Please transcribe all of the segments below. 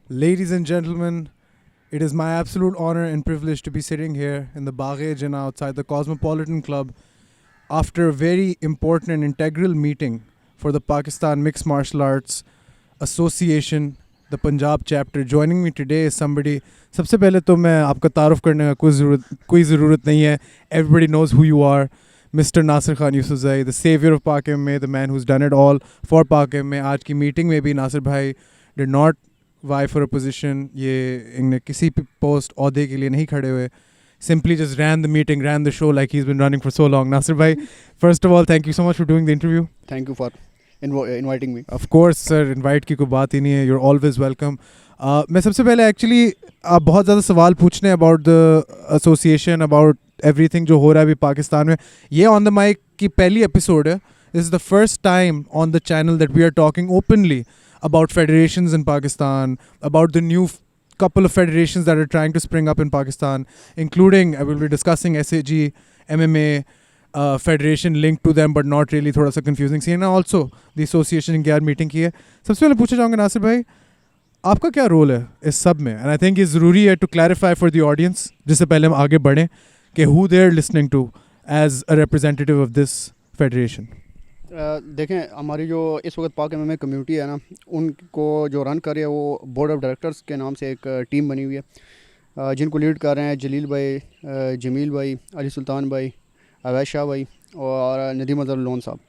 Ladies and gentlemen, it is my absolute honor and privilege to be sitting here in the Bagh-e Jinnah outside the Cosmopolitan Club after a very important and integral meeting for the Pakistan Mixed Martial Arts Association, the Punjab chapter. Joining me today is somebody. सबसे पहले तो मैं आपका तारुफ करने का कोई ज़रूरत नहीं है. Everybody knows who you are. Mr. Nasir Khan Yusufzai, the savior of Pak MMA, the man who's done it all for Pak MMA. आज की मीटिंग में भी नासिर भाई did not vie for a position. ये इन्हें किसी पोस्ट औहदे के लिए नहीं खड़े हुए. Simply just ran the meeting, ran the show like he's been running for so long. Nasir bhai, first of all, thank you so much for doing the interview. Thank you for inviting me. Of course, sir, invite की कोई बात ही नहीं है. You're always welcome. मैं सबसे पहले actually आप बहुत ज़्यादा सवाल पूछने about the association, about everything जो हो रहा है अभी पाकिस्तान में. ये on the mic की पहली episode है. This is the first time on the channel that we are talking openly about federations in Pakistan, about the new couple of federations that are trying to spring up in Pakistan, including I will be discussing SAG, MMA, federation linked to them, but not really. थोड़ा सा confusing scene है. Also, the association की यार meeting की है. सबसे पहले पूछना चाहूँगा नासिर भाई, आपका क्या रोल है इस सब में? And I think ये ज़रूरी है to clarify for the audience, जिससे पहले हम आगे बढ़ें, कि who they're listening to as a representative of this federation. देखें, हमारी जो इस वक्त पाक MMA कम्युनिटी है ना, उनको जो रन कर रही है वो बोर्ड ऑफ डायरेक्टर्स के नाम से एक टीम बनी हुई है, जिनको लीड कर रहे हैं जलील भाई, जमील भाई, अली सुल्तान भाई, अवैश शाह भाई और नदीम अज़हर लोन साहब.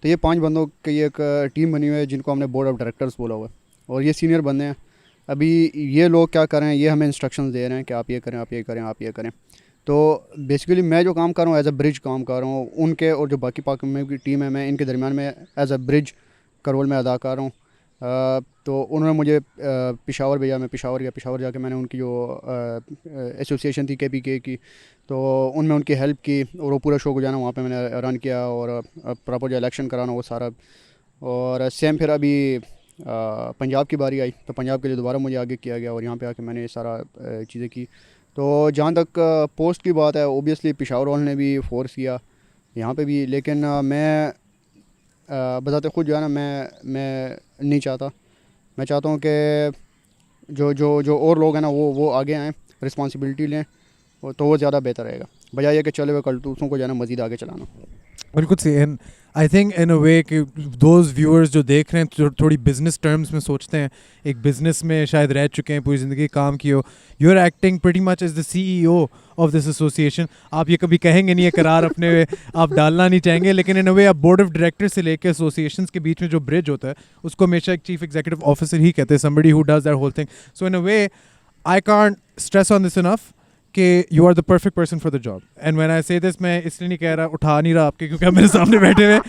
तो ये 5 बंदों की एक टीम बनी हुई है जिनको हमने बोर्ड ऑफ डायरेक्टर्स बोला हुआ है, और ये सीनियर बंदे हैं. अभी ये लोग क्या कर रहे हैं, ये हमें इंस्ट्रक्शंस दे रहे हैं कि आप ये करें, आप ये करें, आप ये करें. तो बेसिकली मैं जो काम कर रहा हूँ एज अ ब्रिज काम कर रहा हूँ. उनके और जो बाकी पाक में की टीम है, मैं इनके दरमियान में एज अ ब्रिज का रोल मैं अदा कर रहा हूँ. तो उन्होंने मुझे पेशावर भेजा, मैं पेशावर गया. पेशावर जाके मैंने उनकी जो एसोसिएशन थी KPK की, तो उनमें उनकी हेल्प की, और वो पूरा शो को जाना वहाँ पे मैंने रन किया, और प्रॉपर जो इलेक्शन कराना वो सारा. और सेम फिर अभी पंजाब की बारी आई, तो पंजाब के लिए दोबारा मुझे आगे किया गया, और यहाँ पे आके मैंने ये सारा चीज़ें की. तो जहाँ तक पोस्ट की बात है, ओबियसली पेशावर वालों ने भी फोर्स किया यहाँ पे भी, लेकिन मैं बताते खुद जो है ना, मैं नहीं चाहता. मैं चाहता हूँ कि जो और लोग हैं ना, वो आगे आएँ, रिस्पॉन्सिबिलिटी लें, तो वो ज़्यादा बेहतर रहेगा, बजाय कि चले हुए कलतूसों को जो है ना मज़ीद आगे चलाना. बिल्कुल सही. And I think in a वे कि दोज व्यूअर्स जो देख रहे हैं जो थोड़ी बिजनेस टर्म्स में सोचते हैं, एक बिजनेस में शायद रह चुके हैं, पूरी ज़िंदगी काम की हो, you are acting pretty much as the CEO of this association. आप ये कभी कहेंगे नहीं, ये करार अपने आप डालना नहीं चाहेंगे, लेकिन इन अ वे आप बोर्ड ऑफ डायरेक्टर से लेकर एसोसिएशन के बीच में जो ब्रिज होता है उसको हमेशा एक चीफ एग्जीक्यूटिव ऑफिसर ही कहते हैं, somebody who does that whole thing. So in a way I can't stress on this enough कि you are the perfect person for the job. And when I say this, मैं इसलिए नहीं कह रहा, उठा नहीं रहा आपके, क्योंकि आप मेरे सामने बैठे हुए.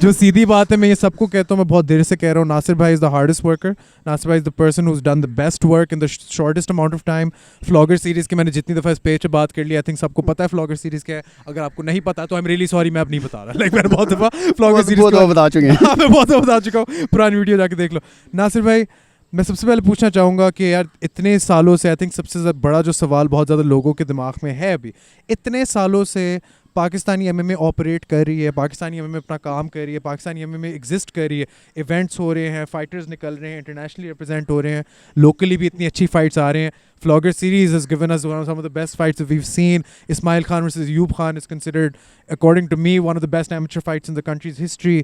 जो सीधी बात है, मैं ये सबको कहता हूँ, मैं बहुत देर से कह रहा हूँ, Nasir bhai is the hardest worker. Nasir bhai is the person who's done the best work in the shortest amount of time. Vlogger series की मैंने जितनी दफ़ा इस पेज पे बात कर ली, आई थिंक सबको पता है फ्लॉगर सीरीज़ क्या है. अगर आपको नहीं पता तो आई एम रियली सॉरी, मैं अब नहीं बता रहा. लाइक मैंने बहुत दफ़ा फ्लॉगर सीरीज़ बता चुके हैं. हाँ, मैं बहुत दफ़ा बता चुका हूँ, पुरानी वीडियो जाके देख लो. नासिर भाई, मैं सबसे पहले पूछना चाहूँगा कि यार इतने सालों से, आई थिंक सबसे बड़ा जो सवाल बहुत ज़्यादा लोगों के दिमाग में है अभी, इतने सालों से पाकिस्तानी MMA ऑपरेट कर रही है, पाकिस्तानी MMA अपना काम कर रही है, पाकिस्तानी MMA एग्जिस्ट कर रही है, इवेंट्स हो रहे हैं, फाइटर्स निकल रहे हैं, इंटरनेशनली रिप्रेजेंट हो रहे हैं, लोकली भी इतनी अच्छी फाइट्स आ रहे हैं. Flogger series has given us some of the best fights that we've seen. Ismail Khan versus Ayub Khan is considered, according to me, one of the best amateur fights in the country's history,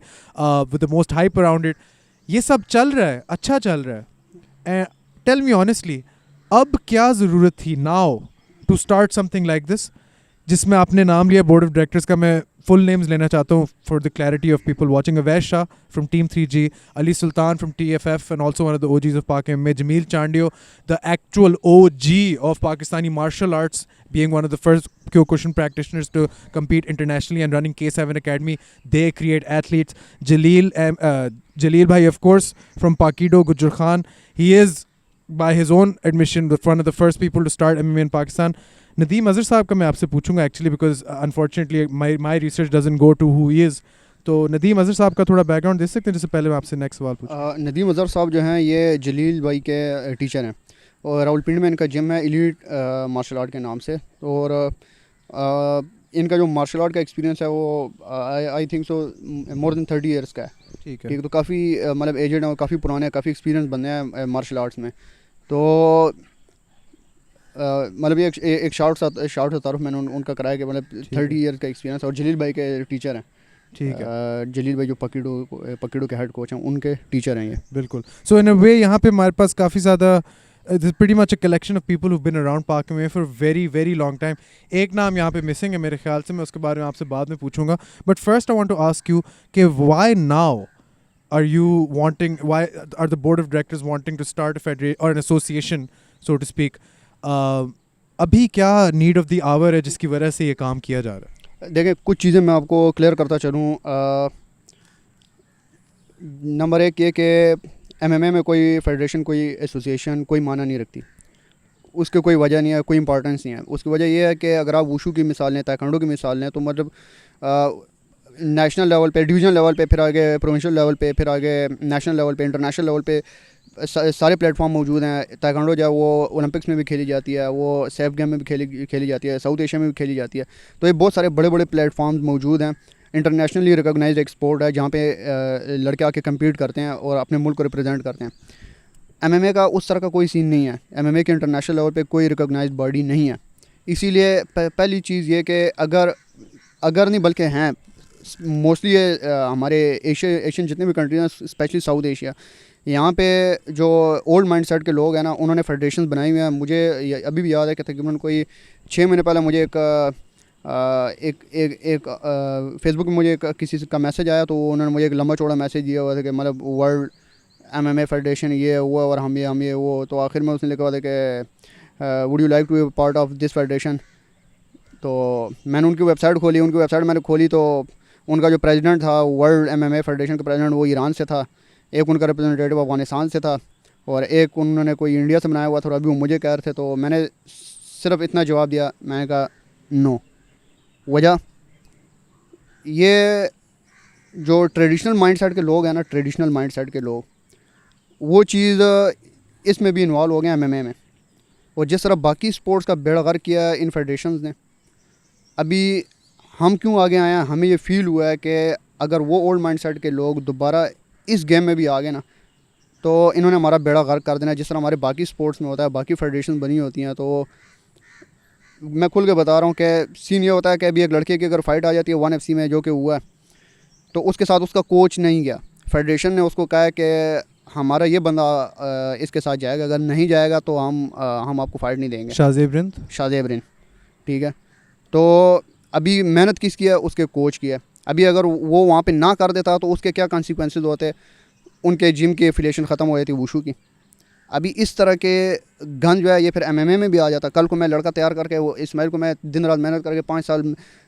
with the most hype around it. ये सब चल रहा है, अच्छा चल रहा है. And tell me honestly, अब क्या ज़रूरत थी now to start something like this, जिसमें आपने नाम लिया बोर्ड ऑफ डायरेक्टर्स का. मैं फुल नेम्स लेना चाहता हूँ for the clarity of people watching. Awais Shah from team 3G, Ali Sultan from TFF and also one of the OGs of Pak MMA, Jamil Chandio, the actual OG of Pakistani martial arts, being one of the first Kyokushin practitioners to compete internationally and running K7 Academy. They create athletes. Jaleel bhai, of course, from Pakido, Gujjar Khan. He is, by his own admission, one of the first people to start MMA in Pakistan. Nadeem Azhar साहब का मैं आपसे पूछूंगा actually, because unfortunately my research doesn't go to who he is. तो नदीम अज़हर साहब का थोड़ा background दे सकते हैं, जिससे पहले मैं आपसे नेक्स्ट सवाल पूछूं. नदीम अज़हर साहब जो हैं, ये जलील भाई के टीचर हैं, और रावलपिंडी में इनका जिम है एलीट मार्शल आर्ट के नाम से. और इनका जो मार्शल आर्ट का एक्सपीरियंस है वो I think so more than 30 years का है. ठीक है. तो काफ़ी मतलब एजेड है, और काफ़ी पुराने, काफ़ी एक्सपीरियंस बंदे हैं मार्शल आर्ट्स में. तो मतलब ये एक शॉर्ट सा तारुफ मैंने उनका कराया कि मतलब 30 ईयर का एक्सपीरियंस, और जलील भाई के टीचर हैं। ठीक है, जलील भाई जो पकीड़ो के हेड कोच हैं, उनके टीचर हैं ये। बिल्कुल। सो इन अ वे यहाँ पे हमारे पास काफ़ी ज़्यादा pretty much a collection of people who've been around Park MMA for very very long time. एक नाम यहाँ पे मिसिंग है मेरे ख्याल से, मैं उसके बारे में आपसे बाद में पूछूंगा. But first I want to ask you कि why now are you wanting, why are the board of directors wanting to start a federation or an association so to speak? अभी क्या नीड ऑफ द आवर है जिसकी वजह से ये काम किया जा रहा है? देखिए, कुछ चीज़ें मैं आपको क्लियर करता चलूँ। नंबर एक ये कि MMA में कोई फेडरेशन, कोई एसोसिएशन कोई माना नहीं रखती। उसकी कोई वजह नहीं है, कोई इंपॉर्टेंस नहीं है। उसकी वजह ये है कि अगर आप वुशु की मिसाल लें, ताइक्वांडो की मिसाल लें, तो मतलब नेशनल लेवल पे, डिवीज़न लेवल पे, फिर आगे प्रोविंशियल लेवल पे, फिर आगे नेशनल लेवल पे, इंटरनेशनल लेवल पे सारे प्लेटफॉर्म मौजूद हैं। ताइक्वांडो जो है वो ओलंपिक्स में भी खेली जाती है, वो सेफ गेम में भी खेली जाती है, साउथ एशिया में भी खेली जाती है। तो ये बहुत सारे बड़े बड़े प्लेटफॉर्म्स मौजूद हैं। इंटरनेशनली रिकॉग्नाइज्ड एक स्पोर्ट है जहाँ पे लड़के आके कम्पीट करते हैं और अपने मुल्क को रिप्रेजेंट करते हैं। MMA का उस तरह का कोई सीन नहीं है। MMA के इंटरनेशनल लेवल पे कोई रिकॉग्नाइज्ड बॉडी नहीं है। इसीलिए पहली चीज़ ये कि अगर नहीं बल्कि हैं मोस्टली ये हमारे एशियन जितने भी कंट्रीज हैं, स्पेशली साउथ एशिया, यहाँ पे जो ओल्ड माइंडसेट के लोग हैं ना, उन्होंने फेडरेशन बनाई हुई हैं। मुझे अभी भी याद है कि तकरीबन कोई 6 महीने पहले मुझे एक फेसबुक में मुझे किसी का मैसेज आया, तो उन्होंने मुझे एक लंबा चौड़ा मैसेज दिया हुआ था कि मतलब वर्ल्ड MMA फेडरेशन ये हुआ और हम ये वो। तो आखिर में उसने लिखा हुआ था कि would you like to be part of this federation. तो मैंने उनकी वेबसाइट खोली, तो उनका जो प्रेसिडेंट था वर्ल्ड MMA फेडरेशन का प्रेसिडेंट, वो ईरान से था। एक उनका रिप्रेजेंटेटिव अफगानिस्तान से था, और एक उन्होंने कोई इंडिया से बनाया हुआ था, और अभी वो मुझे कह रहे थे। तो मैंने सिर्फ इतना जवाब दिया, मैंने कहा नो। वजह ये जो ट्रेडिशनल माइंडसेट के लोग हैं ना, ट्रेडिशनल माइंडसेट के लोग, वो चीज़ इसमें भी इन्वॉल्व हो गए MMA में। और जिस तरह बाकी स्पोर्ट्स का बेड़ा गर्क किया इन फेडरेशंस ने, अभी हम क्यों आगे आए हैं, हमें ये फील हुआ है कि अगर वो ओल्ड माइंडसेट के लोग दोबारा इस गेम में भी आ गए ना, तो इन्होंने हमारा बेड़ा गर्क कर देना है। जिस तरह हमारे बाकी स्पोर्ट्स में होता है, बाकी फेडरेशन बनी होती हैं। तो मैं खुल के बता रहा हूँ कि सीन ये होता है कि अभी एक लड़के की अगर फ़ाइट आ जाती है 1FC में, जो कि हुआ है, तो उसके साथ उसका कोच नहीं गया। फेडरेशन ने उसको कहा है कि हमारा ये बंदा इसके साथ जाएगा, अगर नहीं जाएगा तो हम आपको फ़ाइट नहीं देंगे। शाहज़ेब रिन, ठीक है। तो अभी मेहनत किसकी है? उसके कोच की है। अभी अगर वो वहाँ पे ना कर देता तो उसके क्या कॉन्सिक्वेंसेस होते? उनके जिम की एफिलिएशन ख़त्म हो जाती वुशु की। अभी इस तरह के गन जो है ये फिर MMA में भी आ जाता। कल को मैं लड़का तैयार करके, वो इस्माइल को मैं दिन रात मेहनत करके 5 साल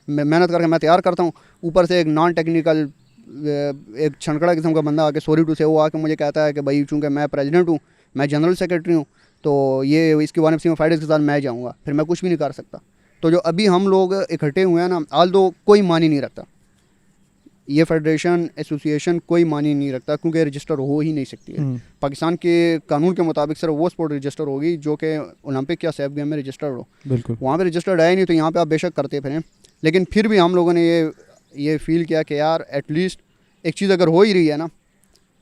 मेहनत करके मैं तैयार करता हूँ, ऊपर से एक नॉन टेक्निकल एक छनकड़ा किस्म का बंदा आके सॉरी टू से वो आके मुझे कहता है कि भाई चूँकि मैं प्रेसिडेंट हूँ, मैं जनरल सेक्रेटरी हूँ, तो ये इसकी 1FC में फाइट के साथ मैं जाऊँगा, फिर मैं कुछ भी नहीं कर सकता। तो जो अभी हम लोग इकट्ठे हुए हैं ना, आल दो कोई मानी नहीं रखता, ये फेडरेशन एसोसिएशन कोई मानी नहीं रखता, क्योंकि रजिस्टर हो ही नहीं सकती है। पाकिस्तान के कानून के मुताबिक सिर्फ वो स्पोर्ट रजिस्टर होगी जो कि ओलंपिक या सेफ गेम में रजिस्टर्ड हो। बिल्कुल, वहाँ पे रजिस्टर्ड है ही नहीं, तो यहाँ पे आप बेशक करते फिरें। लेकिन फिर भी हम लोगों ने ये फील किया कि यार एटलीस्ट एक चीज़ अगर हो ही रही है ना,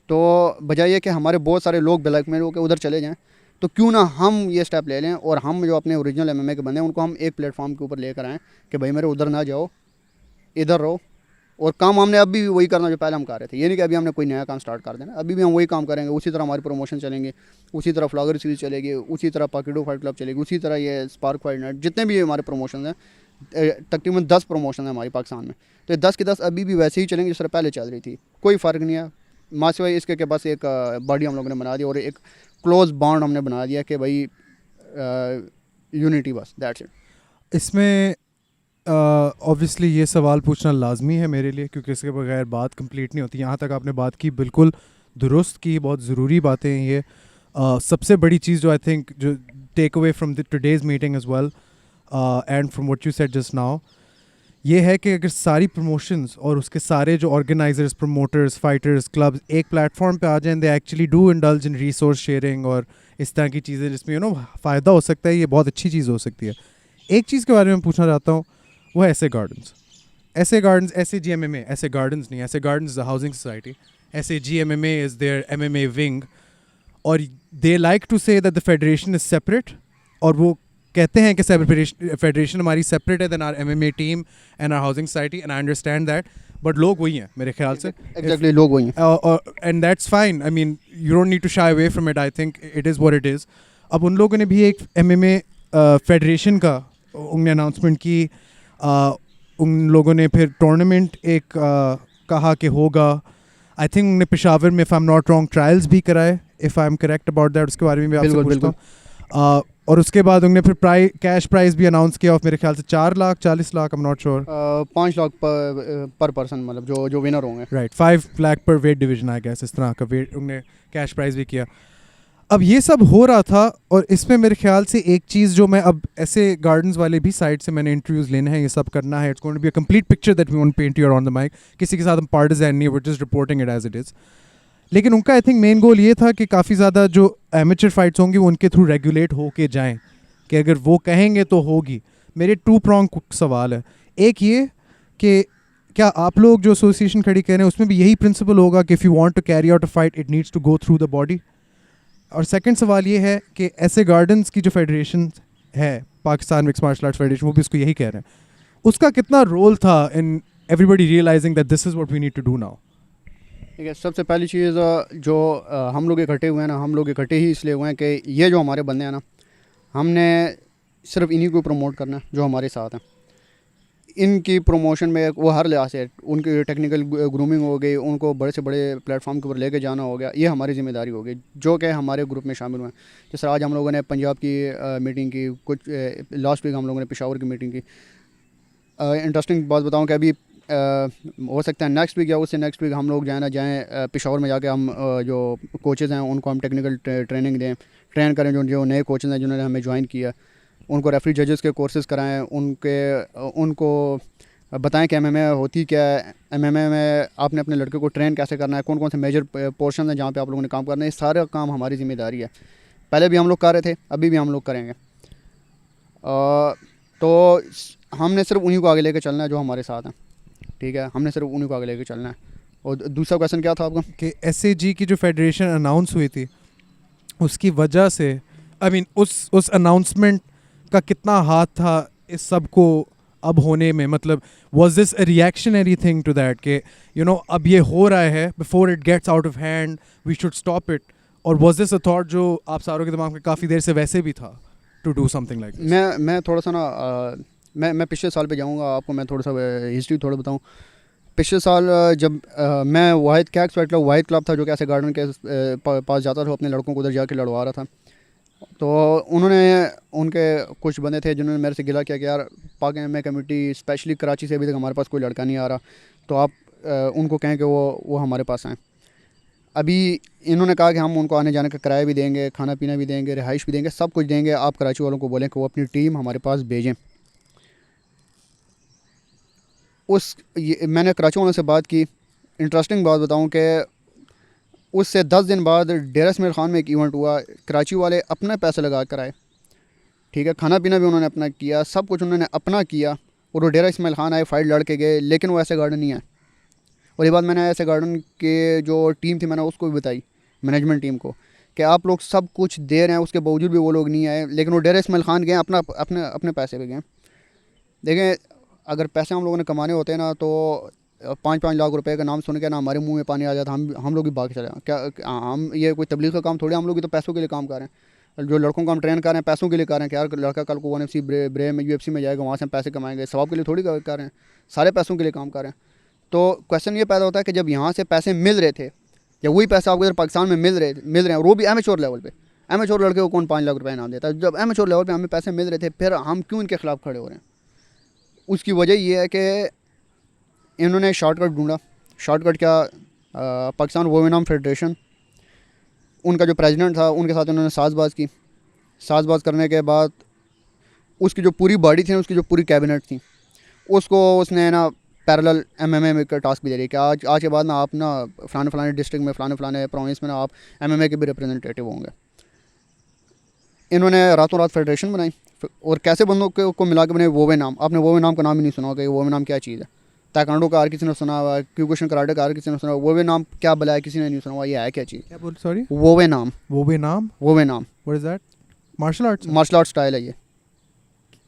तो बजाय ये कि हमारे बहुत सारे लोग ब्लैक में होकर उधर चले जाएँ, तो क्यों ना हम ये स्टेप ले लें और हम जो अपने ओरिजिनल MMA के बंदे हैं उनको हम एक प्लेटफॉर्म के ऊपर लेकर आएँ कि भाई मेरे उधर ना जाओ, इधर रहो। और काम हमने अभी भी वही करना जो पहले हम कर रहे थे। ये नहीं कि अभी हमने कोई नया काम स्टार्ट कर देना, अभी भी हम वही काम करेंगे। उसी तरह हमारी प्रमोशन चलेंगे, उसी तरह फ्लॉगर सीरीज़ चलेगी, उसी तरह पकीडो फाइट क्लब चलेगी, उसी तरह ये स्पार्क फाइट नाइट, जितने भी हमारे प्रमोशन हैं, तकरीबन 10 प्रमोशन है हमारी पाकिस्तान में। तो ये 10 की 10 अभी भी वैसे ही चलेंगे जिस तरह पहले चल रही थी। कोई फ़र्क नहीं है, मासिवाई इसके के बस एक बॉडी हम लोगों ने बना दी और एक क्लोज बॉन्ड हमने बना दिया कि भाई यूनिटी, बस दैट्स इट। इसमें ऑब्वियसली ये सवाल पूछना लाजमी है मेरे लिए, क्योंकि इसके बगैर बात कंप्लीट नहीं होती। यहाँ तक आपने बात की, बिल्कुल दुरुस्त की, बहुत ज़रूरी बातें हैं ये। सबसे बड़ी चीज़ जो आई थिंक जो take away from today's meeting as well and from what you said just now, ये है कि अगर सारी प्रमोशंस और उसके सारे जो ऑर्गेनाइजर्स, प्रमोटर्स, फाइटर्स, क्लब्स एक प्लेटफॉर्म पे आ जाएं, they actually do indulge in resource sharing और इस तरह की चीज़ें जिसमें यू नो फ़ायदा हो सकता है, ये बहुत अच्छी चीज़ हो सकती है। एक चीज़ के बारे में पूछना चाहता हूँ, वो है ऐसे गार्डन्स, SAGMMA, ऐसे गार्डन्स नहीं, ऐसे gardens the housing society, SAGMMA is their MMA wing, और they like to say that the federation is separate, और वो कहते हैं कि फेडरेशन हमारी सेपरेट है then our MMA team and our housing society, and I understand that, but लोग वही हैं मेरे ख्याल से. एग्जैक्टली, लोग वही हैं. And that's fine. I mean you don't need to shy away from it. I think it is what it is. अब उन लोगों ने भी एक MMA फेडरेशन का उन्होंने अनाउंसमेंट की. उन लोगों ने फिर टूर्नामेंट एक कहा कि होगा. आई थिंक उन्होंने पेशावर में, if I am not wrong, trials भी कराए, if I am correct about that. उसके बारे में भी आपसे बिल्कुल, पूछता हूँ. और उसके बाद उन्होंने फिर कैश प्राइस भी अनाउंस किया ऑफ मेरे ख्याल से 4 lakh 40 lakh, I am not sure. 5 lakh पर पर्सन, मतलब जो विनर होंगे. राइट, 5 लाख पर वेट डिवीजन आई गेस, इस तरह का वेट उन्होंने कैश प्राइस भी किया. अब ये सब हो रहा था, और इसमें मेरे ख्याल से एक चीज़ जो मैं अब ऐसे गार्डन्स वाले भी साइड से मैंने इंटरव्यूज़ लेने हैं, ये सब करना है. It's going to be a complete picture that we want to paint you on the mic. किसी के साथ हम पार्टिजन नहीं, we just reporting it as it is. लेकिन उनका आई थिंक मेन गोल ये था कि काफ़ी ज़्यादा जो एमेचर फाइट्स होंगी वो उनके थ्रू रेगुलेट होके जाएं, कि अगर वो कहेंगे तो होगी. मेरे 2 pronged सवाल है. एक ये कि क्या आप लोग जो एसोसिएशन खड़ी कर रहे हैं उसमें भी यही प्रिंसिपल होगा कि if you want to carry out a fight it needs to go through the body? और सेकंड सवाल ये है कि ऐसे गार्डन्स की जो फेडरेशन है, Pakistan mix martial arts federation, वो भी उसको यही कह रहे हैं, उसका कितना रोल था in everybody realising that this is what we need to do now? ठीक है, सबसे पहली चीज़ जो हम लोग इकट्ठे हुए हैं ना, हम लोग इकट्ठे ही इसलिए हुए हैं कि ये जो हमारे बंदे हैं ना, हमने सिर्फ इन्हीं को प्रमोट करना है जो हमारे साथ हैं. इनकी प्रमोशन में वो हर लिहाज से, उनकी टेक्निकल ग्रूमिंग हो गई, उनको बड़े से बड़े प्लेटफॉर्म के ऊपर लेके जाना हो गया, ये हमारी ज़िम्मेदारी होगी जो कि हमारे ग्रुप में शामिल हुए हैं. जैसे आज हम लोगों ने पंजाब की मीटिंग की, कुछ लास्ट वीक हम लोगों ने पेशावर की मीटिंग की. इंटरेस्टिंग बात बताऊं कि अभी हो सकता है नेक्स्ट वीक या उससे नेक्स्ट वीक हम लोग जाएँ पेशावर में जाके हम जो कोचेज़ हैं उनको हम टेक्निकल ट्रेनिंग दें, ट्रेन करें. जो नए कोचेज़ हैं जिन्होंने हमें ज्वाइन किया, उनको रेफरी जजेस के कोर्सेज़ कराएं, उनको बताएं कि MMA होती क्या है, MMA में आपने अपने लड़के को ट्रेन कैसे करना है, कौन कौन से मेजर पोर्शन हैं जहाँ पे आप लोगों ने काम करना है. ये सारा काम हमारी ज़िम्मेदारी है. पहले भी हम लोग कर रहे थे, अभी भी हम लोग करेंगे. तो हमने सिर्फ उन्हीं को आगे लेके चलना है जो हमारे साथ हैं. ठीक है, हमने सिर्फ उन्हीं को आगे लेके चलना है. और दूसरा क्वेश्चन क्या था आपका? कि SAG की जो फेडरेशन अनाउंस हुई थी उसकी वजह से, आई मीन उस अनाउंसमेंट का कितना हाथ था इस सब को अब होने में? मतलब was this a reactionary thing to that कि यू नो अब ये हो रहा है, before it gets out of hand we should stop it? और वाज दिस अ थॉट जो आप सारों के दिमाग में काफ़ी देर से वैसे भी था to do something like this? मैं थोड़ा सा ना मैं पिछले साल पे जाऊंगा, आपको मैं थोड़ा सा हिस्ट्री थोड़ा बताऊं. पिछले साल जब मैं वाहिद वाहिद क्लब था जो कि ऐसे गार्डन के पास जाता था, अपने लड़कों को उधर जाके लड़वा रहा था. तो उनके कुछ बंदे थे जिन्होंने मेरे से गिला किया कि यार पाक MMA कमेटी स्पेशली कराची से अभी तक हमारे पास कोई लड़का नहीं आ रहा, तो आप उनको कहें कि वो हमारे पास आएँ. अभी इन्होंने कहा कि हम उनको आने जाने का किराया भी देंगे, खाना पीना भी देंगे, रिहाइश भी देंगे, सब कुछ देंगे. आप कराची वालों को बोलें कि वो अपनी टीम हमारे पास भेजें. मैंने कराची वालों से बात की. इंटरेस्टिंग बात बताऊं कि उससे 10 दिन बाद डेरा इस्माइल खान में एक इवेंट हुआ. कराची वाले अपने पैसे लगा कर आए. ठीक है, खाना पीना भी उन्होंने अपना किया, सब कुछ उन्होंने अपना किया. और वो डेरा इस्माइल खान आए, फाइट लड़ के गए, लेकिन वो ऐसे गार्डन नहीं आए. और ये बात मैंने ऐसे गार्डन के जो टीम थी मैंने उसको भी बताई, मैनेजमेंट टीम को, कि आप लोग सब कुछ दे रहे हैं, उसके बावजूद भी वो लोग नहीं आए. लेकिन वो डेरा इस्माइल खान गए, अपने पैसे पे गए. देखें, अगर पैसे हम लोगों ने कमाने होते हैं ना, तो 5-5 लाख रुपए का नाम सुन के ना हमारे मुंह में पानी आ जाता. हम लोग भी भाग चले. क्या हम ये कोई तबलीग का काम थोड़ी, हम लोग भी तो पैसों के लिए काम कर रहे हैं. जो लड़कों को हम ट्रेन कर रहे हैं पैसों के लिए कर रहे हैं कि यार लड़का कल को 1FC ब्रे में UFC में जाएगा, वहाँ से हम पैसे कमाएंगे. सवाब के लिए थोड़ी कर रहे हैं, सारे पैसों के लिए काम कर रहे हैं. तो क्वेश्चन ये पैदा होता है कि जब यहाँ से पैसे मिल रहे थे, या वही पैसे आपको इधर पाकिस्तान में मिल रहे हैं, और वो भी एमेच्योर लेवल पे. एमेच्योर लड़के को कौन 5 लाख रुपए इनाम देता है? जब एमेच्योर लेवल पे हमें पैसे मिल रहे थे, फिर हम क्यों इनके खिलाफ खड़े हो रहे हैं? उसकी वजह ये है कि इन्होंने शॉर्टकट ढूंढा. शॉर्टकट क्या? पाकिस्तान वुमेन फेडरेशन, उनका जो प्रेसिडेंट था उनके साथ इन्होंने साजबाज की. साजबाज करने के बाद उसकी जो पूरी बॉडी थी, उसकी जो पूरी कैबिनेट थी, उसको उसने ना पैरेलल MMA का टास्क भी दे रही है कि आज के बाद ना आप ना फलाने डिस्ट्रिक्ट में, फलाने प्रोविंस में ना आप MMA के भी रिप्रेजेंटेटिव होंगे. इन्होंने रातों रात फेडरेशन बनाई और कैसे बंदों को मिला के बने वोवे नाम. आपने वोवे नाम का नाम ही नहीं सुना होगा कि वोवे नाम क्या चीज़ है. ताइक्वांडो का हर किसी ने सुना हुआ है, क्यूकुशन कराटे का हर किसी ने सुना हुआ है, वोवे नाम क्या भला है किसी ने नहीं सुना हुआ, ये है क्या चीज़? क्या बोल, सॉरी? वोवे नाम, वोबे नाम? वोवे नाम what is that? Martial arts? Martial art style है ये।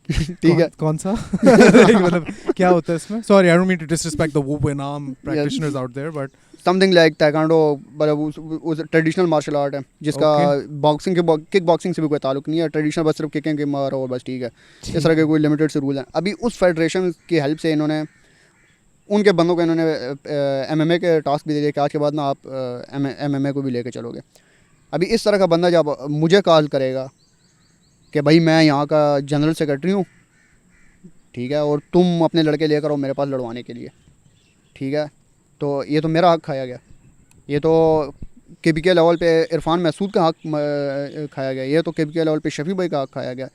ठीक है, कौन सा? मतलब क्या होता है इसमें? Sorry, I don't mean to disrespect the Vovinam practitioners out there, but something like taekwondo, मतलब उस ट्रेडिशनल मार्शल आर्ट है जिसका बॉक्सिंग के किक बॉक्सिंग से भी कोई ताल्लुक नहीं है, ट्रेडिशनल बस सिर्फ किकिंग के मारो और बस, ठीक है। इस तरह के कोई लिमिटेड से रूल हैं। अभी उस फेडरेशन की हेल्प से इन्होंने उनके बंदों को इन्होंने MMA के टास्क भी दे दिए कि आज के बाद ना आप MMA को भी लेके चलोगे। अभी इस तरह का बंदा जब मुझे कॉल करेगा कि भाई मैं यहाँ का जनरल सेक्रेटरी हूँ, ठीक है, और तुम अपने लड़के लेकर आओ मेरे पास लड़वाने के लिए, ठीक है, तो ये तो मेरा हक खाया गया, ये तो KPK लेवल पे इरफान महसूद का हक खाया गया, ये तो KPK लेवल पे शफी भाई का हक खाया गया,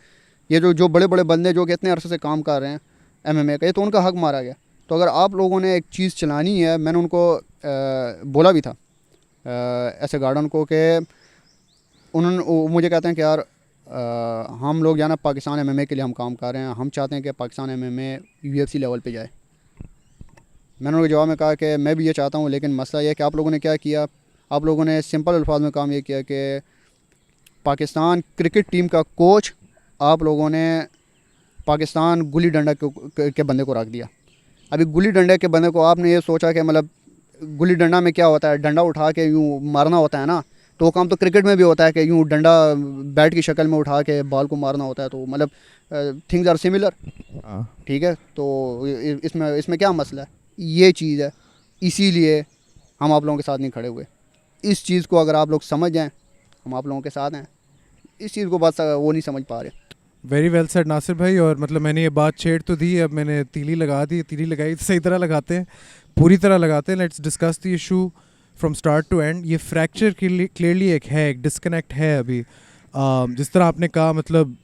ये जो बड़े बड़े बंदे जो कि इतने अरसे से काम कर रहे हैं MMA का, ये तो उनका हक मारा गया। तो अगर आप लोगों ने एक चीज़ चलानी है, मैंने उनको बोला भी था ऐसे गार्डन को कि उन्होंने मुझे कहते हैं कि यार हम लोग या ना पाकिस्तान MMA के लिए हम काम कर रहे हैं, हम चाहते हैं कि पाकिस्तान MMA UFC लेवल पे जाए। मैंने उनके जवाब में कहा कि मैं भी ये चाहता हूँ, लेकिन मसला ये है कि आप लोगों ने क्या किया, आप लोगों ने सिंपल अल्फाज में काम ये किया कि पाकिस्तान क्रिकेट टीम का कोच आप लोगों ने पाकिस्तान गुल्ली डंडा के बंदे को रख दिया। अभी गुल्ली डंडे के बंदे को आपने ये सोचा कि मतलब गुल्ली डंडा में क्या होता है, डंडा उठा के यूँ मारना होता है ना, तो वो काम तो क्रिकेट में भी होता है कि यूँ डंडा बैट की शक्ल में उठा के बॉल को मारना होता है, तो मतलब थिंग्स आर सिमिलर, ठीक है। तो इसमें क्या मसला है, ये चीज़ है, इसीलिए हम आप लोगों के साथ नहीं खड़े हुए। इस चीज़ को अगर आप लोग समझ जाएँ, हम आप लोगों के साथ हैं, इस चीज़ को बस वो नहीं समझ पा रहे। वेरी वेल सेड नासिर भाई। और मतलब मैंने ये बात छेड़ तो दी, अब मैंने तीली लगा दी, तीली लगाई तो सही तरह लगाते हैं, पूरी तरह लगाते हैं। Let's discuss the issue from start to end. ये फ्रैक्चर क्लियरली एक है, एक डिस्कनेक्ट है अभी। जिस तरह आपने कहा मतलब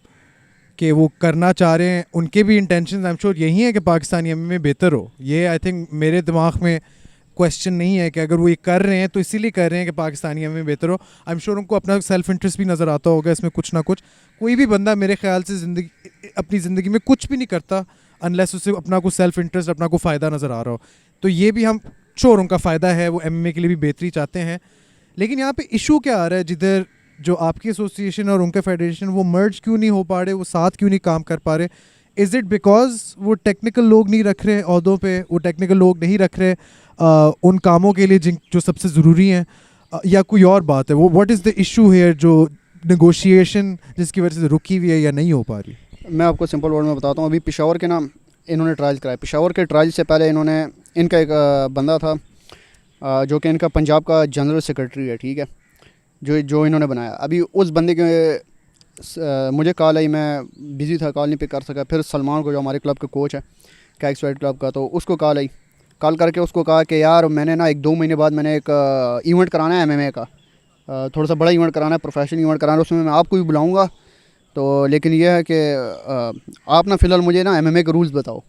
कि वो करना चाह रहे हैं, उनके भी इंटेंशन आई एम श्योर यही है कि पाकिस्तानी MMA में बेहतर हो। ये आई थिंक मेरे दिमाग में क्वेश्चन नहीं है कि अगर वो ये कर रहे हैं तो इसीलिए कर रहे हैं कि पाकिस्तानी MMA में बेहतर हो। आई एम श्योर उनको अपना सेल्फ इंटरेस्ट भी नज़र आता होगा इसमें कुछ ना कुछ। कोई भी बंदा मेरे ख्याल से अपनी ज़िंदगी में कुछ भी नहीं करता अनलेस उसे अपना को सेल्फ इंटरेस्ट, अपना को फ़ायदा नज़र आ रहा हो। तो ये भी हम श्योर उनका फ़ायदा है, वो MMA के लिए भी बेहतरी चाहते हैं। लेकिन यहाँ पे इशू क्या आ रहा है, जिधर जो आपकी एसोसिएशन और उनके फेडरेशन वो मर्ज क्यों नहीं हो पा रहे, वो साथ क्यों नहीं काम कर पा रहे? इज़ इट बिकॉज वो टेक्निकल लोग नहीं रख रहे ओहदों पे, वो टेक्निकल लोग नहीं रख रहे उन कामों के लिए जो सबसे ज़रूरी हैं, या कोई और बात है? वो what is the issue here जो नेगोशिएशन जिसकी वजह से रुकी हुई है या नहीं हो पा रही? मैं आपको सिंपल वर्ड में बताता हूँ। अभी पेशावर के नाम इन्होंने ट्रायल कराए। पेशावर के ट्रायल से पहले इनका एक बंदा था जो कि इनका पंजाब का जनरल सेक्रेटरी है, ठीक है, जो इन्होंने बनाया। अभी उस बंदे के मुझे कॉल आई, मैं बिज़ी था, कॉल नहीं पिक कर सका। फिर सलमान को, जो हमारे क्लब के कोच है कैक्स वाइट क्लब का, तो उसको कॉल आई। कॉल करके उसको कहा कि यार मैंने ना 1-2 महीने बाद मैंने एक इवेंट कराना है MMA का, थोड़ा सा बड़ा इवेंट कराना है, प्रोफेशनल इवेंट कराना है, उसमें मैं आपको भी बुलाऊँगा। तो लेकिन यह है कि आप ना फ़िलहाल मुझे ना MMA के रूल्स बताओ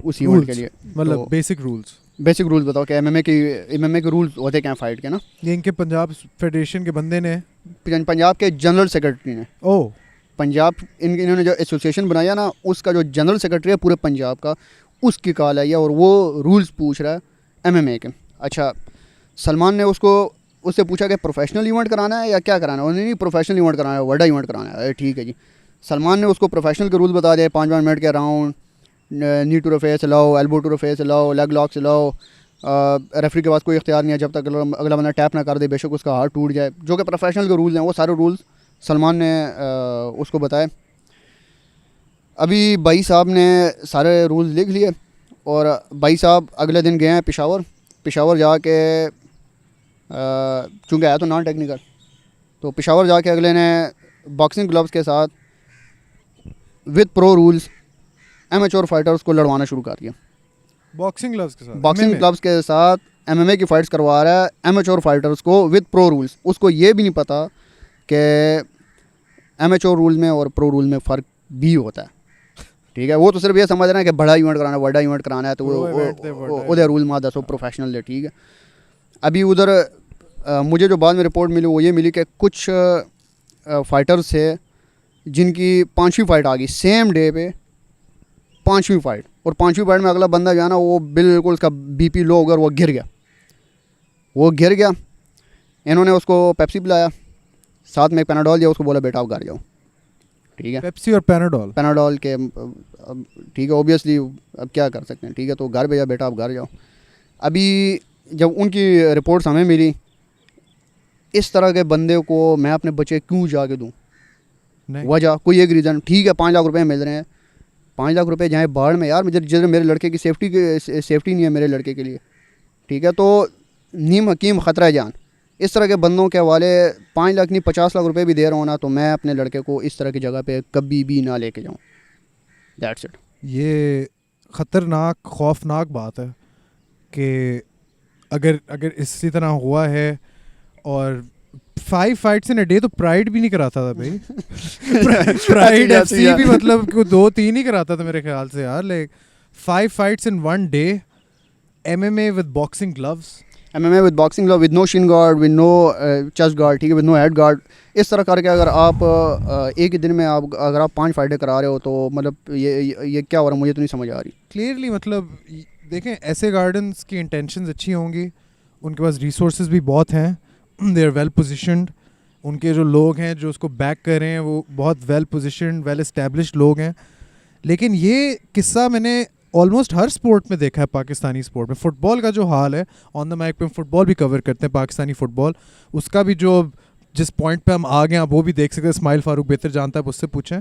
उस इवेंट के लिए। मतलब तो बेसिक रूल्स बताओ कि MMA के रूल्स होते क्या फ़ाइट के ना। ये इनके पंजाब फेडरेशन के बंदे ने, पंजाब के जनरल सेक्रेटरी ने, पंजाब इन्होंने जो एसोसिएशन बनाया ना, उसका जो जनरल सेक्रेटरी है पूरे पंजाब का, उसकी कॉल आई है और वो रूल्स पूछ रहा है MMA के। अच्छा, सलमान ने उससे पूछा कि प्रोफेशनल इवेंट कराना है या क्या कराना है? उन्होंने नहीं, प्रोफेशनल इवेंट कराना है, वर्ल्ड इवेंट कराना है। ठीक है जी। सलमान ने उसको प्रोफेशनल के रूल्स बता दिए, 5 मिनट के round, knee to the face लाओ, एल्बो टू द फेस लाओ, लेग लॉक्स लाओ, रेफरी के पास कोई इख्तियार नहीं है जब तक अगला बंदा टैप ना कर दे, बेशक उसका हाथ टूट जाए, जो कि प्रोफेशनल के रूल्स हैं। वो सारे रूल्स सलमान ने उसको बताए। अभी भाई साहब ने सारे रूल्स लिख लिए और भाई साहब अगले दिन गए हैं पेशावर जाके, चूँकि आया तो नॉन टेक्निकल, तो पेशावर जाके अगले ने बॉक्सिंग ग्लव्स के साथ with pro rules amateur fighters को लड़वाना शुरू कर दिया। बॉक्सिंग ग्लव्स के साथ MMA की फ़ाइट्स करवा रहा है एमेच्योर फाइटर्स को विद प्रो रूल्स। उसको ये भी नहीं पता कि एमेच्योर रूल में और प्रो रूल में फ़र्क भी होता है, ठीक है। वो तो सिर्फ ये समझ रहे हैं कि बड़ा इवेंट कराना है, बड़ा इवेंट कराना है, तो वो उधर रूल मार दसो प्रोफेशनल है, ठीक है। अभी उधर मुझे जो बाद में रिपोर्ट मिली वो ये मिली कि कुछ फ़ाइटर्स थे जिनकी 5वीं फ़ाइट आ गई, सेम डे पे 5वीं फ़ाइट, और 5वीं फाइट में अगला बंदा जो है ना वो बिल्कुल उसका बीपी लो हो गया और वो गिर गया। इन्होंने उसको पेप्सी पिलाया, साथ में एक पैनाडोल दिया, उसको बोला बेटा आप घर जाओ, ठीक है। पेप्सी और पैनाडोल के अब ठीक है, ऑब्वियसली अब क्या कर सकते हैं, ठीक है। तो घर भेजा, बेटा आप घर जाओ। अभी जब उनकी रिपोर्ट्स हमें मिली, इस तरह के बंदे को मैं अपने बच्चे क्यों जाके दूँ? वजह कोई एक रीज़न, ठीक है 5 लाख रुपए मिल रहे हैं, 5 लाख रुपए जाए बाढ़ में यार, मुझे जिधर मेरे लड़के की सेफ्टी नहीं है मेरे लड़के के लिए, ठीक है। तो नीम हकीम ख़तरा जान, इस तरह के बंदों के हवाले 5 लाख नहीं 50 लाख रुपए भी दे रहा हूँ ना, तो मैं अपने लड़के को इस तरह की जगह पे कभी भी ना लेके जाऊँ। That's it. ये ख़तरनाक खौफनाक बात है कि अगर इसी तरह हुआ है, और 5 फाइट्स इन अ डे तो प्राइड भी नहीं कराता था भाई। प्राइड एफसी भी मतलब 2-3 ही कराता था मेरे ख्याल से यार। Like 5 fights in 1 day, MMA with boxing gloves, MMA with boxing glove, with no shin guard, with no chest guard, ठीक है, विद नो हेड गार्ड। इस तरह करके अगर आप एक ही दिन में अगर आप 5 फाइटें करा रहे हो तो मतलब ये क्या हो रहा है, मुझे तो नहीं समझ आ रही क्लियरली। मतलब देखें, ऐसे गार्डन्स की इंटेंशंस अच्छी होंगी, उनके पास रिसोर्सेज भी बहुत हैं, दे आर वेल पोजिशनड, उनके जो लोग हैं जो उसको बैक कर रहे हैं वो बहुत वेल पोजिशनड वेल इस्टेब्लिश्ड लोग हैं। लेकिन ये किस्सा मैंने ऑलमोस्ट हर स्पोर्ट में देखा है, पाकिस्तानी स्पोर्ट में। फुटबॉल का जो हाल है, ऑन द माइक पे हम फुटबॉल भी कवर करते हैं, पाकिस्तानी फुटबॉल, उसका भी जो जिस पॉइंट पे हम आ गए आप वो भी देख सकते हैं। इस्माइल फारूक बेहतर जानता है, उससे पूछें।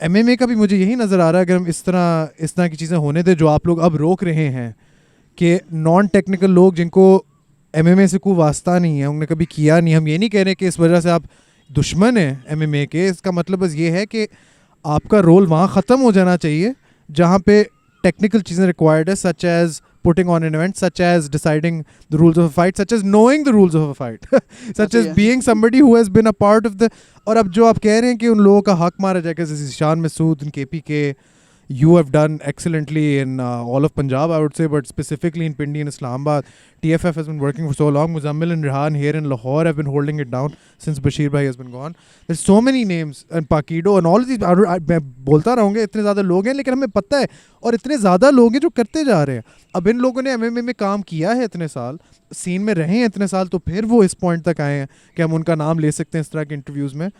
MMA का भी मुझे यही नज़र आ रहा है, अगर हम इस तरह की चीज़ें होने दें जो आप लोग अब रोक रहे हैं, कि नॉन टेक्निकल लोग जिनको MMA से कोई वास्ता नहीं है, उन्होंने कभी किया नहीं, हम ये नहीं कह रहे कि इस वजह से आप दुश्मन हैं MMA के। इसका मतलब बस ये है कि आपका रोल वहाँ ख़त्म हो जाना चाहिए जहाँ पे टेक्निकल चीज़ें रिक्वायर्ड है, such as putting on an event, such as deciding the rules of a fight, such as knowing the rules of a fight, such as being somebody who has been a part of the। और अब जो आप कह रहे हैं कि उन लोगों का हक मारा जाएगा, जैसे Ishan Masood, KPK, you have done excellently in all of Punjab, I would say, but specifically in Pindi and Islamabad. TFF has been working for so long. Muzammil and Rehan here in Lahore have been holding it down since Bashir Bhai has been gone. There's so many names, and Pakido and all of these, मैं बोलता रहूँगा, इतने ज़्यादा लोग हैं, लेकिन हमें पता है, और इतने ज़्यादा लोग हैं जो करते जा रहे हैं। अब इन लोगों ने MMA में काम किया है, इतने साल सीन में रहे हैं इतने साल, तो फिर वो इस पॉइंट तक आए हैं कि हम उनका नाम ले सकते हैं इस तरह के इंटरव्यूज़ में।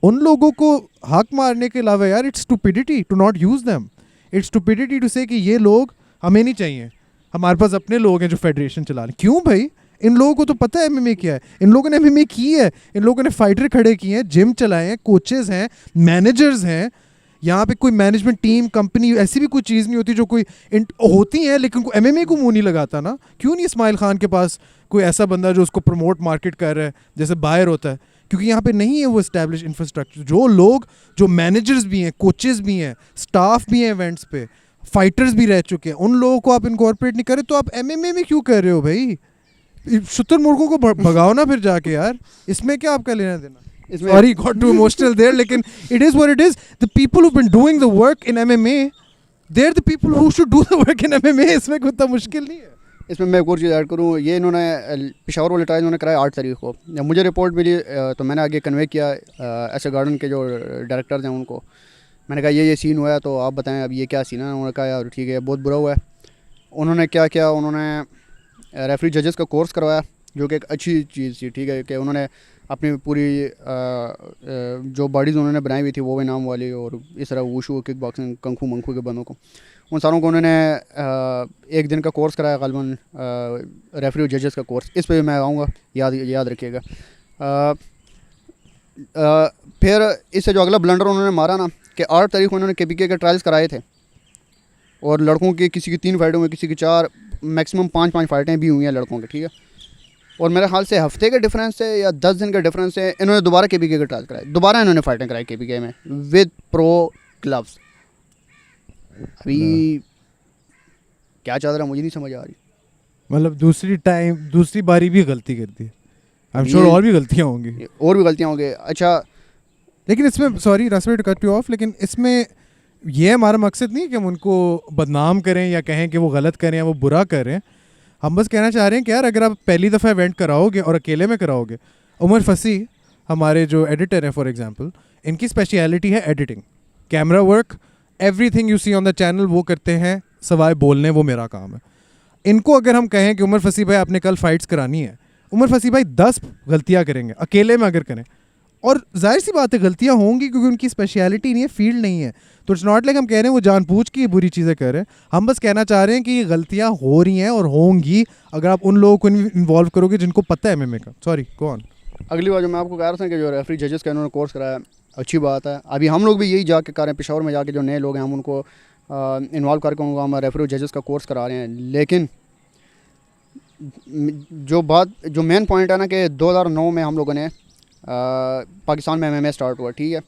उन लोगों को हक मारने के अलावा यार, it's stupidity to not use them, it's stupidity to say कि ये लोग हमें नहीं चाहिए, हमारे पास अपने लोग हैं जो फेडरेशन चला रहे हैं। क्यों भाई? इन लोगों को तो पता है MMA क्या है, इन लोगों ने MMA की है, इन लोगों ने फाइटर खड़े किए हैं, जिम चलाए हैं, कोचेज़ हैं, मैनेजर्स हैं। यहाँ पे कोई मैनेजमेंट टीम, कंपनी, ऐसी भी कोई चीज़ नहीं होती जो कोई होती है, लेकिन कोई MMA को मुँह नहीं लगाता ना। क्यों नहीं इस्माइल खान के पास कोई ऐसा बंदा जो उसको प्रमोट मार्केट कर रहा है जैसे बाहर होता है? क्योंकि यहाँ पे नहीं है वो इस्टेब्लिश इंफ्रास्ट्रक्चर। जो लोग, जो मैनेजर्स भी हैं, कोचेज़ भी हैं, स्टाफ भी हैं इवेंट्स पे, फाइटर्स भी रह चुके हैं, उन लोगों को आप इनकॉर्पोरेट नहीं करें तो आप MMA में क्यों कर रहे हो भाई? शुतुरमुर्गों को भगाओ ना फिर जाके यार, इसमें क्या आपका लेना देना? Sorry, got too emotional there, लेकिन it is what it is. The people who've been doing the work in MMA, they're the people who should do the work in MMA. इसमें कोई इतना मुश्किल नहीं है। इसमें मैं एक और चीज़ ऐड करूँ, ये इन्होंने पेशावर वाले ट्रायल इन्होंने कराया 8 तारीख को। जब मुझे रिपोर्ट मिली तो मैंने आगे कन्वे किया ऐसे गार्डन के जो डायरेक्टर्स हैं उनको। मैंने कहा ये सीन हुआ है तो आप बताएं अब ये क्या सीन है। उन्होंने कहा यार ठीक है बहुत बुरा हुआ है। उन्होंने क्या किया, उन्होंने रेफरी जजेस का कोर्स करवाया, जो कि एक अच्छी चीज़ थी, ठीक है, कि उन्होंने अपनी पूरी जो बॉडीज़ उन्होंने बनाई हुई थी वो भी नाम वाली, और इस तरह वुशु, किक बॉक्सिंग, कंखू मंखू के बंदों को, उन सारों को उन्होंने एक दिन का कोर्स कराया, ग़ालिबन रेफरी और जजेस का कोर्स। इस पर भी मैं आऊँगा, याद रखिएगा। फिर इससे जो अगला ब्लंडर उन्होंने मारा ना, कि 8 तारीख को उन्होंने KPK के ट्रायल्स कराए थे, और लड़कों की किसी की 3 फाइटों में, किसी की 4, मैक्सिमम 5 फाइटें भी हुई हैं लड़कों की, ठीक है। और मेरे ख्याल से हफ्ते के डिफरेंस से या 10 दिन के डिफरेंस से इन्होंने दोबारा KPK के ट्रायल कराए, दोबारा इन्होंने फाइटें कराई KPK में विद प्रो ग्लव्स। अभी क्या चल रहा है मुझे नहीं समझ आ रही। मतलब दूसरी बारी भी गलती कर दी। आई एम श्योर और भी गलतियाँ होंगी। अच्छा, लेकिन इसमें, सॉरी रास्ते टू कट यू ऑफ, लेकिन इसमें ये हमारा मकसद नहीं है कि हम उनको बदनाम करें या कहें कि वो गलत करें या वो बुरा करें। हम बस कहना चाह रहे हैं कि यार अगर आप पहली दफ़ा इवेंट कराओगे और अकेले में कराओगे, उमर फसी हमारे जो एडिटर हैं फॉर एग्जांपल, इनकी स्पेशलिटी है editing, camera work everything you see on the channel वो करते हैं, सवाए बोलने वो मेरा काम है। इनको अगर हम कहें कि उमर फसी भाई आपने कल फाइट्स करानी है, उमर फसी भाई 10 गलतियां करेंगे अकेले में अगर करें, और जाहिर सी बात है गलतियां होंगी क्योंकि उनकी स्पेशलिटी नहीं है, फील्ड नहीं है। तो इट्स नॉट लाइक हम कह रहे हैं वो जानबूझ के ये बुरी चीज़ें कर रहे हैं, हम बस कहना चाह रहे हैं कि ये गलतियां हो रही हैं और होंगी अगर आप उन लोगों को इन्वॉल्व करोगे जिनको पता है एमएमए का। Sorry go on. अगली बार जो मैं आपको कह रहा था कि जो रेफरी जजेस का इन्होंने कोर्स कराया, अच्छी बात है। अभी हम लोग भी यही जाके कर रहे हैं, पेशावर में जाके जो नए लोग हैं हम उनको इन्वॉल्व करके उनको हम रेफरी जजेस का कोर्स करा रहे हैं। लेकिन जो मेन पॉइंट है ना कि 2009 में हम लोगों ने पाकिस्तान में एमएमए स्टार्ट हुआ, ठीक है।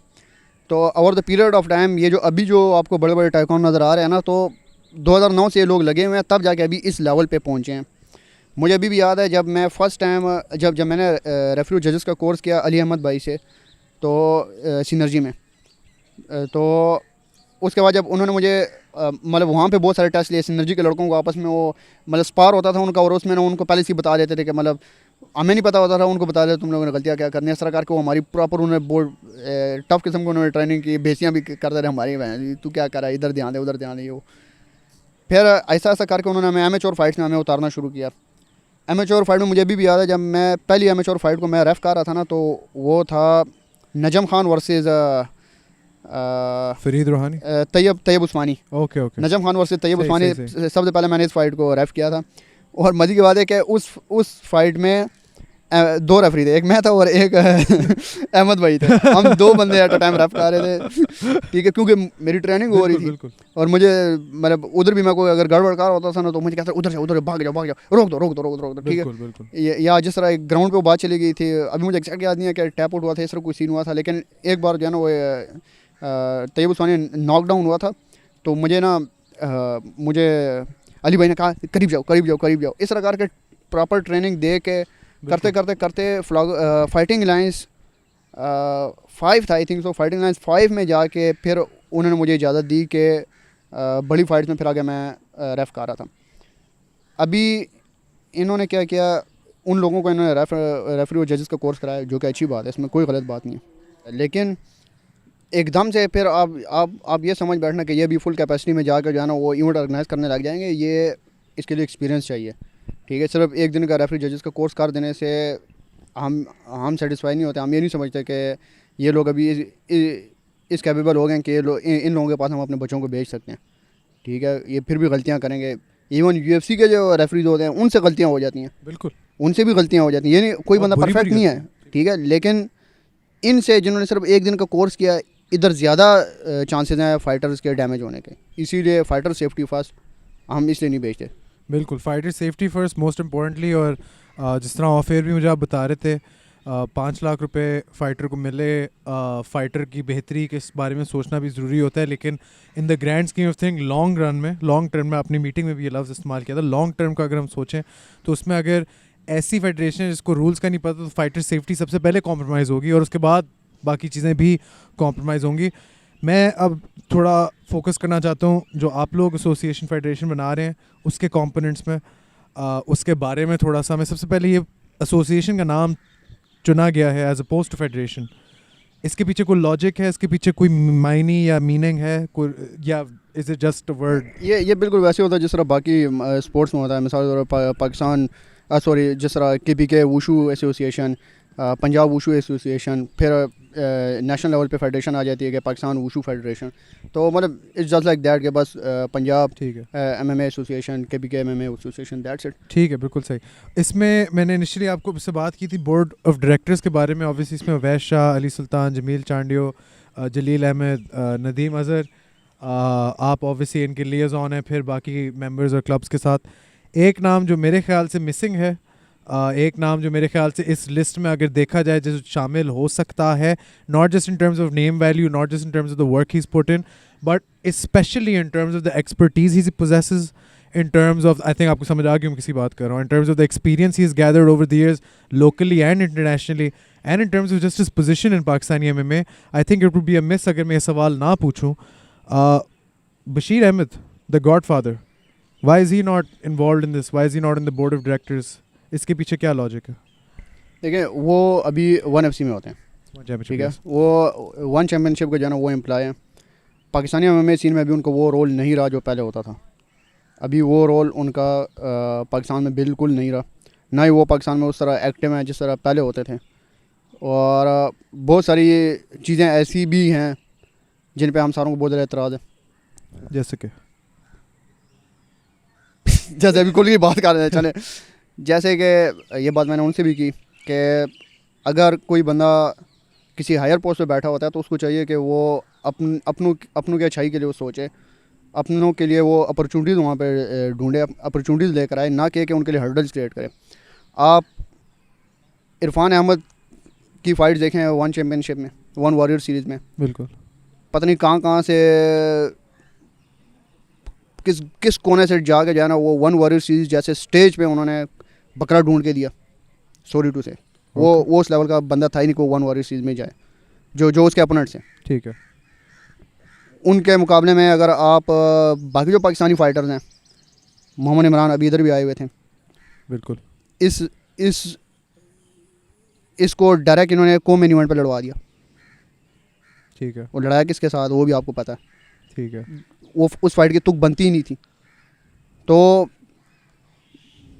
तो over the period of time ये जो अभी जो आपको बड़े बड़े टाइकॉन नज़र आ रहे हैं ना, तो 2009 से ये लोग लगे हुए हैं, तब जाके अभी इस लेवल पे पहुंचे हैं। मुझे अभी भी याद है जब मैं फ़र्स्ट टाइम जब मैंने रेफरी जजेस का कोर्स किया अली अहमद भाई से, तो सिनर्जी में, तो उसके बाद जब उन्होंने मुझे मतलब वहाँ पे बहुत सारे टेस्ट लिए सिनर्जी के लड़कों को आपस में, वो मतलब स्पार होता था उनका, और उसमें ना उनको पहले से बता देते थे कि मतलब हमें नहीं पता होता था, उनको बता देते तुम लोगों ने गलतियाँ क्या करनी है, इस तरह करके वो हमारी प्रॉपर उन्होंने बोर्ड टफ किस्म की उन्होंने ट्रेनिंग की, बेसियाँ भी करते रहे हमारी, तू क्या कर रहा है, इधर ध्यान दे उधर ध्यान दे। वो फिर ऐसा ऐसा करके उन्होंने हमें एमेच्योर फाइट्स में हमें उतारना शुरू किया। एमेच्योर फाइट में मुझे अभी भी याद है जब मैं पहली एमेच्योर फाइट को मैं रेफ कर रहा था ना, तो वो था नजम खान वर्सेस फरीद रूहानी, तैयब उस्मानी। ओके ओके, नजम खान वर्सेस तैयब सही, उस्मानी। सही, सही। सबसे पहले मैंने इस फाइट को रेफ किया था, और मज़े की बात है कि उस फाइट में दो रेफरी थे, एक मैं था और एक अहमद भाई थे। हम दो बंदे एट अ टाइम रेफ कर रहे थे, ठीक है, क्योंकि मेरी ट्रेनिंग हो रही थी। बिल्कुल। और मुझे मतलब उधर भी मैं कोई अगर गड़बड़ कार होता था ना, तो मुझे कहता उधर से भाग जाओ, रोक दो, ठीक है। बिल्कुल। या जिस तरह एक ग्राउंड पे वो बात चली गई थी, अभी मुझे एग्जैक्ट याद नहीं है कि टैप आउट हुआ था, इस तरह कोई सीन हुआ था, लेकिन एक बार जो है ना वो तैयब उस्मानी नॉकडाउन हुआ था, तो मुझे ना मुझे अली भाई ने कहा करीब जाओ, इस तरह करके प्रॉपर ट्रेनिंग दे के करते फाइटिंग लाइन्स 5 था I think so, fighting lines 5 में जाके फिर उन्होंने मुझे इजाज़त दी कि बड़ी फाइट्स में फिर आगे मैं रेफ कर रहा था। अभी इन्होंने क्या किया, उन लोगों को इन्होंने रेफरी और जजेस का कोर्स कराया, जो कि अच्छी बात है, इसमें कोई गलत बात नहीं है। लेकिन एकदम से फिर आप ये समझ बैठना कि ये भी फुल कैपेसिटी में जाकर जो है ना वो इवेंट ऑर्गेनाइज करने लग जाएंगे, ये इसके लिए एक्सपीरियंस चाहिए, ठीक है। सिर्फ एक दिन का रेफरी जजेस का कोर्स कर देने से हम सेटिस्फाई नहीं होते। हम ये नहीं समझते कि ये लोग अभी इस कैपेबल हो गए कि इन लोगों के पास हम अपने बच्चों को भेज सकते हैं, ठीक है। ये फिर भी गलतियाँ करेंगे, इवन यूएफसी के जो रेफरीज होते हैं उनसे गलतियाँ हो जाती हैं, बिल्कुल उनसे भी गलतियाँ हो जाती हैं। ये नहीं कोई बंदा परफेक्ट नहीं है, ठीक है, लेकिन इनसे जिन्होंने सिर्फ एक दिन का कोर्स किया, इधर ज़्यादा चांसेस हैं फाइटर्स के डैमेज होने के, इसीलिए फाइटर सेफ्टी फर्स्ट हम इसलिए नहीं भेजते। बिल्कुल, fighter safety first most importantly. और जिस तरह ऑफ एयर भी मुझे आप बता रहे थे, 5 लाख रुपए फ़ाइटर को मिले, फ़ाइटर की बेहतरी के इस बारे में सोचना भी ज़रूरी होता है, लेकिन in the grand scheme of thing long run में, लॉन्ग टर्म में, अपनी मीटिंग में भी ये लफ्ज़ इस्तेमाल किया था, लॉन्ग टर्म का अगर हम सोचें तो उसमें अगर ऐसी फेडरेशन जिसको रूल्स का नहीं पता, तो फाइटर सेफ्टी सबसे पहले कॉम्प्रोमाइज़ होगी और उसके बाद बाकी चीज़ें भी कॉम्प्रोमाइज़ होंगी। मैं अब थोड़ा फोकस करना चाहता हूँ जो आप लोग एसोसिएशन फेडरेशन बना रहे हैं उसके कंपोनेंट्स में, उसके बारे में थोड़ा सा। मैं सबसे पहले ये एसोसिएशन का नाम चुना गया है एज अपोज टू फेडरेशन, इसके पीछे कोई लॉजिक है, इसके पीछे कोई मायने या मीनिंग है कोई, या is it just a word? ये बिल्कुल वैसे होता है जिस तरह बाकी स्पोर्ट्स में होता है। मिसाल के तौर पर पाकिस्तान जिस तरह KPK wushu association, Punjab wushu association, फिर नेशनल लेवल पे फेडरेशन आ जाती है कि पाकिस्तान वुशू फेडरेशन। तो मतलब इट्स जस्ट लाइक दैट कि बस पंजाब ठीक है, MMA association, KPK MMA association, that's it. ठीक है, बिल्कुल सही। इसमें मैंने इनिशियली आपको इससे बात की थी बोर्ड ऑफ डायरेक्टर्स के बारे में। ऑब्वियसली इसमें अवैश शाह, अली सुल्तान, जमील चांडियो, जलील अहमद, नदीम अज़हर, आप ऑब्वियसली इनके लिएज़ॉन हैं, फिर बाकी मेंबर्स और क्लब्स के साथ। एक नाम जो मेरे ख्याल से मिसिंग है, एक नाम जो मेरे ख्याल से इस लिस्ट में अगर देखा जाए जो शामिल हो सकता है, not just in terms of name value, not just in terms of the work he is put in, but specially in terms of the expertise he possesses, in terms of, I think आपको समझ आ गई मैं किसी बात कर रहा हूँ, in terms of the experience he's gathered over the years locally and internationally, and in terms of just his position in Pakistani MMA, I think it would be a miss अगर मैं ये सवाल ना पूछूँ। Bashir Ahmed, the Godfather, why is he not involved in this? Why is he not in the board of directors? इसके पीछे क्या logic है? देखिए वो अभी 1FC में होते हैं, ठीक है, वो 1 चैम्पियनशिप का जो है ना वो एम्प्लॉय है। पाकिस्तानी MMA सीन में भी उनको वो रोल नहीं रहा जो पहले होता था। अभी वो रोल उनका पाकिस्तान में बिल्कुल नहीं रहा, ना ही वो पाकिस्तान में उस तरह एक्टिव हैं जिस तरह पहले होते थे। और बहुत सारी चीज़ें ऐसी भी हैं जिन पे हम सारों को बहुत ज़्यादा एतराज़ है। जैसे कि जैसे अभी कुल की बात कर रहे हैं, चले जैसे कि ये बात मैंने उनसे भी की कि अगर कोई बंदा किसी हायर पोस्ट पे बैठा होता है तो उसको चाहिए कि वो अपनों की अच्छाई के लिए वो सोचे, अपनों के लिए वो अपॉर्चुनिटीज़ वहाँ पे ढूंढे, अपॉर्चुनिटीज़ लेकर आए, ना कि उनके लिए हर्डल्स क्रिएट करे। आप इरफान अहमद की फ़ाइट देखें वन चैम्पियनशिप में, वन वॉरियर सीरीज़ में, बिल्कुल पता नहीं कहाँ से किस कोने से जाके जाना वो वन वॉरियर सीरीज़ जैसे स्टेज पे उन्होंने बकरा ढूंढ के दिया। सॉरी टू से वो उस लेवल का बंदा था ही नहीं को वन वॉरियर सीरीज़ में जाए जो उसके अपोनेंट्स हैं। ठीक है। उनके मुकाबले में अगर आप बाकी जो पाकिस्तानी फ़ाइटर्स हैं, मोहम्मद इमरान अभी इधर भी आए हुए थे, बिल्कुल इसको डायरेक्ट इन्होंने मेन इवेंट पर लड़वा दिया। ठीक है। वो लड़ाया किसके साथ वो भी आपको पता है। ठीक है। वो उस फाइट की तुक बनती ही नहीं थी। तो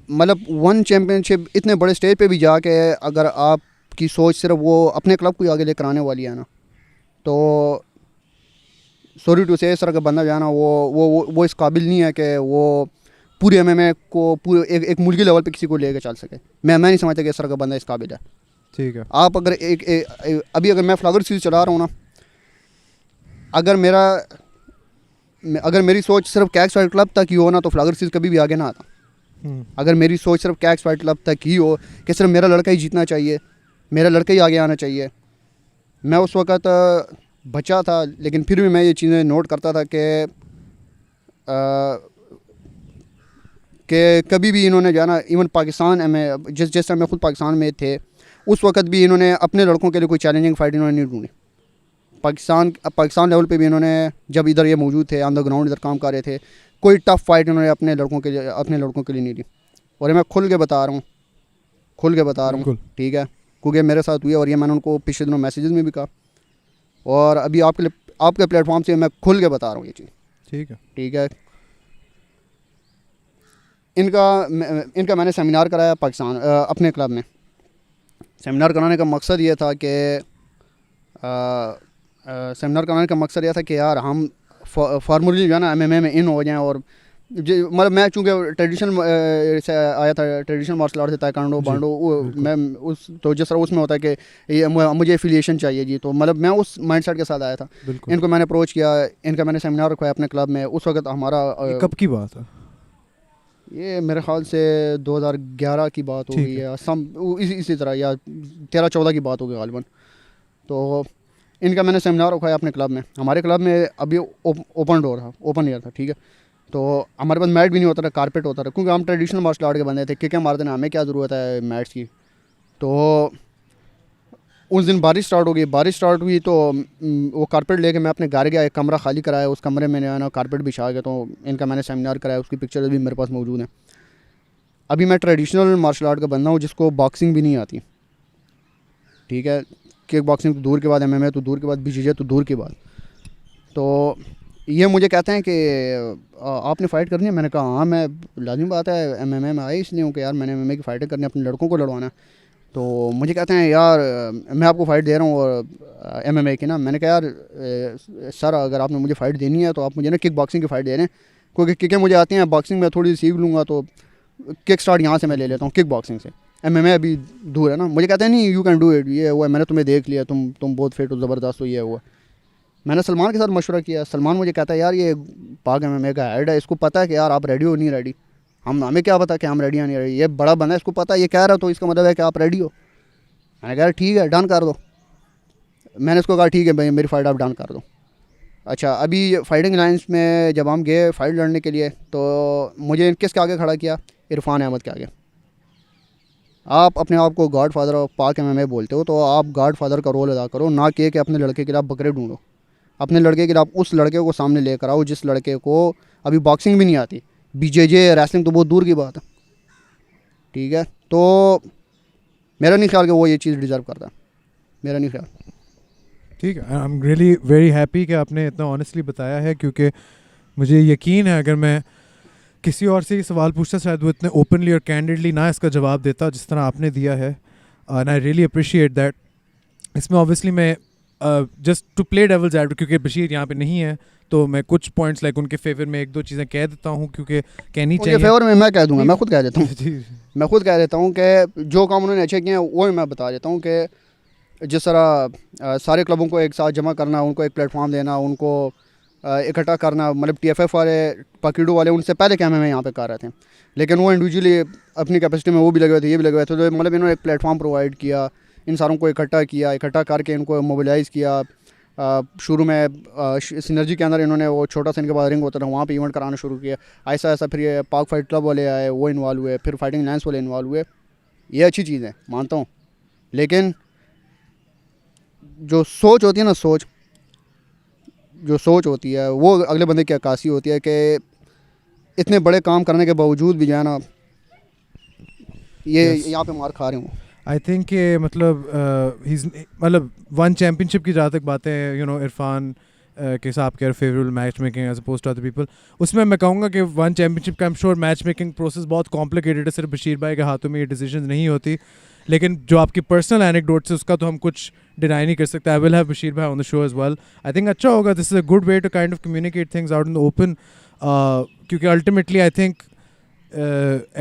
मतलब वन चैम्पियनशिप इतने बड़े स्टेज पे भी जाके अगर आपकी सोच सिर्फ वो अपने क्लब को आगे लेकर आने वाली है ना, तो सॉरी टू से इस तरह का बंदा जो है ना वो इस काबिल नहीं है कि वो पूरे MMA को पूरे एक मुल्की लेवल पे किसी को लेकर चल सके। मैं नहीं समझता कि इस तरह का बंदा इस काबिल है। ठीक है। आप अगर अभी अगर मैं फ्लावर सीरीज चला रहा हूँ ना, अगर मेरी सोच सिर्फ कैक्स फाइट क्लब तक ही हो ना तो फ्लावर सीरीज कभी भी आगे ना आता। अगर मेरी सोच सिर्फ कैक्स फाइट क्लब तक ही हो कि सिर्फ मेरा लड़का ही जीतना चाहिए, मेरा लड़का ही आगे आना चाहिए, मैं उस वक़्त बचा था, लेकिन फिर भी मैं ये चीज़ें नोट करता था कि कभी भी इन्होंने जाना इवन पाकिस्तान में जिस टाइम में ख़ुद पाकिस्तान में थे उस वक़्त भी इन्होंने अपने लड़कों के लिए कोई चैलेंजिंग फाइट इन्होंने नहीं ढूंढी। पाकिस्तान लेवल पे भी इन्होंने जब इधर ये मौजूद थे ऑन द ग्राउंड इधर काम कर रहे थे, कोई टफ़ फाइट इन्होंने अपने लड़कों के लिए नहीं ली। और ये मैं खुल के बता रहा हूँ, ठीक है, क्योंकि मेरे साथ हुई है और ये मैंने उनको पिछले दिनों मैसेजेस में भी कहा और अभी आपके प्लेटफॉर्म से मैं खुल के बता रहा हूँ ये चीज़। ठीक है। इनका मैंने सेमिनार कराया पाकिस्तान अपने क्लब में। सेमिनार कराने का मकसद ये था कि यार हम फार्मली जो है ना MMA में इन हो जाएं। और मतलब मैं चूँकि ट्रेडिशनल से आया था, ट्रेडिशनल मार्शल आर्ट से ताइक्वांडो बांडो, मैं उस तो जिस तरह उसमें होता है कि ये मुझे एफिलिएशन चाहिए जी, तो मतलब मैं उस माइंडसेट के साथ आया था। इनको मैंने अप्रोच किया, इनका मैंने सेमिनार रखवाया अपने क्लब में। उस वक्त हमारा कब की बात है? ये मेरे ख्याल से 2011 की बात हो गई है, इसी तरह, या 13-14 की बात होगी गालिबन। तो इनका मैंने सेमिनार रखवाया अपने क्लब में। हमारे क्लब में अभी ओपन एयर था, ठीक है। तो हमारे पास मैट भी नहीं होता था, कारपेट होता था, क्योंकि हम ट्रेडिशनल मार्शल आर्ट के बंदे थे, किकें मारते ना, हमें क्या ज़रूरत है मैट्स की। तो उस दिन बारिश स्टार्ट हुई तो वो कारपेट लेके मैं अपने घर गया, एक कमरा खाली कराया, उस कमरे में ना कारपेट बिछा गया। तो इनका मैंने सेमिनार कराया, उसकी पिक्चर भी मेरे पास मौजूद है। अभी मैं ट्रेडिशनल मार्शल आर्ट का बंदा हूँ जिसको बॉक्सिंग भी नहीं आती, ठीक है। किक बॉक्सिंग तो दूर के बाद, MMA तो दूर के बाद, BJJ तो दूर के बाद। तो ये मुझे कहते हैं कि आपने फ़ाइट करनी है। मैंने कहा हाँ, मैं लाजिम बात है MMA में आए इसलिए हूँ कि यार मैंने MMA की फ़ाइटें करनी है, अपने लड़कों को लड़वाना है। तो मुझे कहते हैं यार मैं आपको फ़ाइट दे रहा हूँ और MMA की ना। मैंने कहा यार सर, अगर आपने मुझे फ़ाइट देनी है तो आप मुझे ना किक बॉक्सिंग की फ़ाइट दे रहे हैं, क्योंकि किकें मुझे आती हैं, बॉक्सिंग में थोड़ी सीख लूँगा तो किक स्टार्ट यहाँ से मैं ले लेता हूँ, किक बॉक्सिंग से। MMA अभी दूर है ना। मुझे कहते हैं नहीं, यू कैन डू इट, ये हुआ, मैंने तुम्हें देख लिया, तुम बहुत फिट हो, ज़बरदस्त हो, ये हुआ। मैंने सलमान के साथ मशवरा किया। सलमान मुझे कहता है यार ये पाक MMA का हेड है, इसको पता है कि यार आप रेडी हो नहीं रेडी। हमें क्या पता कि हम रेडी या नहीं रेडी, ये बड़ा बंदा है, इसको पता है, ये कह रहा तो इसका मतलब है कि आप रेडी हो। मैंने कहा ठीक है, डन कर दो। मैंने इसको कहा ठीक है भाई, मेरी फ़ाइट आप डन कर दो। अच्छा, अभी फाइटिंग लाइन्स में जब हम गए फ़ाइट लड़ने के लिए तो मुझे किसके आगे खड़ा किया? इरफान अहमद के आगे। आप अपने आप को God father of Pak MMA बोलते हो तो आप गॉड फादर का रोल अदा करो, ना कि अपने लड़के के लिए आप बकरे ढूंढो। अपने लड़के के लिए आप उस लड़के को सामने लेकर आओ जिस लड़के को अभी बॉक्सिंग भी नहीं आती, BJJ रेसलिंग तो बहुत दूर की बात है, ठीक है। तो मेरा नहीं ख्याल कि वो ये चीज़ डिज़र्व करता, मेरा नहीं ख्याल। ठीक है, आई एम रियली वेरी हैप्पी कि आपने इतना ऑनेस्टली बताया है, क्योंकि मुझे यकीन है अगर मैं किसी और से ये सवाल पूछता शायद वो इतने ओपनली और कैंडिडली ना इसका जवाब देता जिस तरह आपने दिया है, and I really appreciate that. इसमें ऑब्वियसली मैं just to play devil's advocate, क्योंकि बशीर यहाँ पे नहीं है, तो मैं कुछ पॉइंट्स लाइक उनके फेवर में एक दो चीज़ें कह देता हूँ, क्योंकि कहनी उनके चाहिए. फेवर में मैं कह दूंगा, मैं खुद कह देता हूँ जी. मैं खुद कह देता हूँ कि जो काम उन्होंने अच्छे किए हैं वो मैं बता देता हूँ कि जिस तरह सारे क्लबों को एक साथ जमा करना, उनको एक प्लेटफॉर्म देना, उनको इकट्ठा करना, मतलब TFF वाले, पाकिडो वाले उनसे पहले क्या मैं यहाँ पे कर रहे थे, लेकिन वो इंडिविजुअली अपनी कैपेसिटी में वो भी लगे हुए थे, ये भी लगे हुए थे, तो मतलब इन्होंने एक प्लेटफॉर्म प्रोवाइड किया, इन सारों को इकट्ठा करके इनको मोबिलाइज़ किया. शुरू में सिनर्जी के अंदर इन्होंने वो छोटा सा इनके पास रिंग होता था, वहाँ पे इवेंट कराना शुरू किया. ऐसा ऐसा फिर ये पाक फाइट क्लब वाले आए, वो इन्वॉल्व हुए, फिर फाइटिंग लाइन्स वाले इन्वॉल्व हुए. ये अच्छी चीज़ है, मानता हूँ, लेकिन जो सोच होती है ना, जो सोच होती है वो अगले बंदे की अक्कासी होती है कि इतने बड़े काम करने के बावजूद भी जो है ना ये Yes. यहाँ पे मार खा रहे हूँ. आई थिंक कि मतलब वन चैम्पियनशिप की जहाँ तक बातें हैं, यू नो, इरफान के साथ कह favourable match making as opposed to other people, उसमें मैं कहूँगा कि वन चैम्पियनशिप का I am sure match making process बहुत कॉम्प्लिकेटेड है, सिर्फ बशीर भाई के हाथों में ये डिसीजन नहीं होती. लेकिन जो आपकी पर्सनल एनेक्डोट्स है उसका तो हम कुछ डिनाई नहीं कर सकते. I will have Bashir bhai on the show as well. I think अच्छा होगा, this is a good way to kind of communicate things out in the open, क्योंकि ultimately I think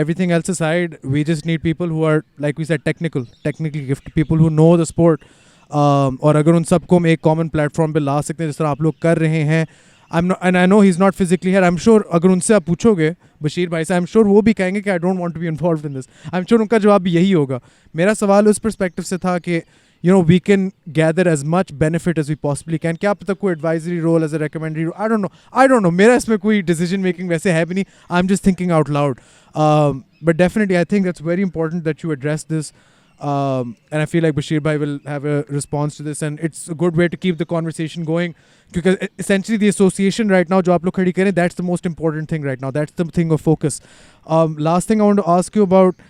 everything else aside, we just need people who are, like we said, technically gifted, people who know the sport. और अगर उन सबको हम एक common platform पे ला सकते हैं जिस तरह आप लोग कर रहे हैं, and I know he's not physically here. I'm sure अगर उनसे आप पूछोगे बशीर भाई से, I'm sure वो भी कहेंगे कि I don't want to be involved in this. I'm sure उनका जवाब भी यही होगा. मेरा सवाल उस पर्सपेक्टिव से था कि you know, we can gather as much benefit as we possibly can. क्या पता कोई advisory role as a recommendary role, I don't know. मेरा इसमें कोई decision making वैसे है भी नहीं. I'm just thinking out loud. But definitely I think that's very important that you address this. And I feel like Bashir Bhai will have a response to this, and it's a good way to keep the conversation going, because essentially the association right now जो आप लोग खड़ी करें, that's the most important thing right now. That's the thing of focus. Last thing I want to ask you about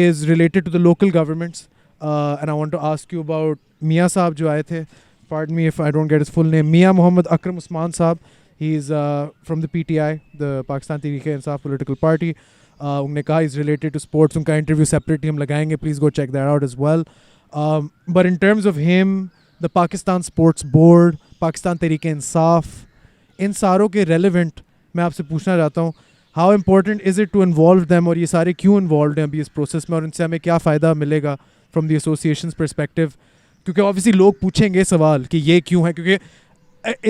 is related to the local governments. And I want to ask you about Mia Saab jo aaye the. Pardon me if I don't get his full name. Mia Mohammad Akram Usman Saab. He's from the PTI, the Pakistan Tehreek-e-Insaf political party. उन्होंने कहा he's related to sports. उनका interview separately हम लगाएंगे. Please go check that out as well. But in terms of him, the Pakistan Sports Board, Pakistan Tehreek-e-Insaf, इन सारों के relevant मैं आपसे पूछना चाहता हूँ, how important is it to involve them, और ये सारे क्यों involved हैं अभी इस process में, और इनसे हमें क्या फ़ायदा मिलेगा from the association's perspective? क्योंकि obviously लोग पूछेंगे सवाल कि ये क्यों है, क्योंकि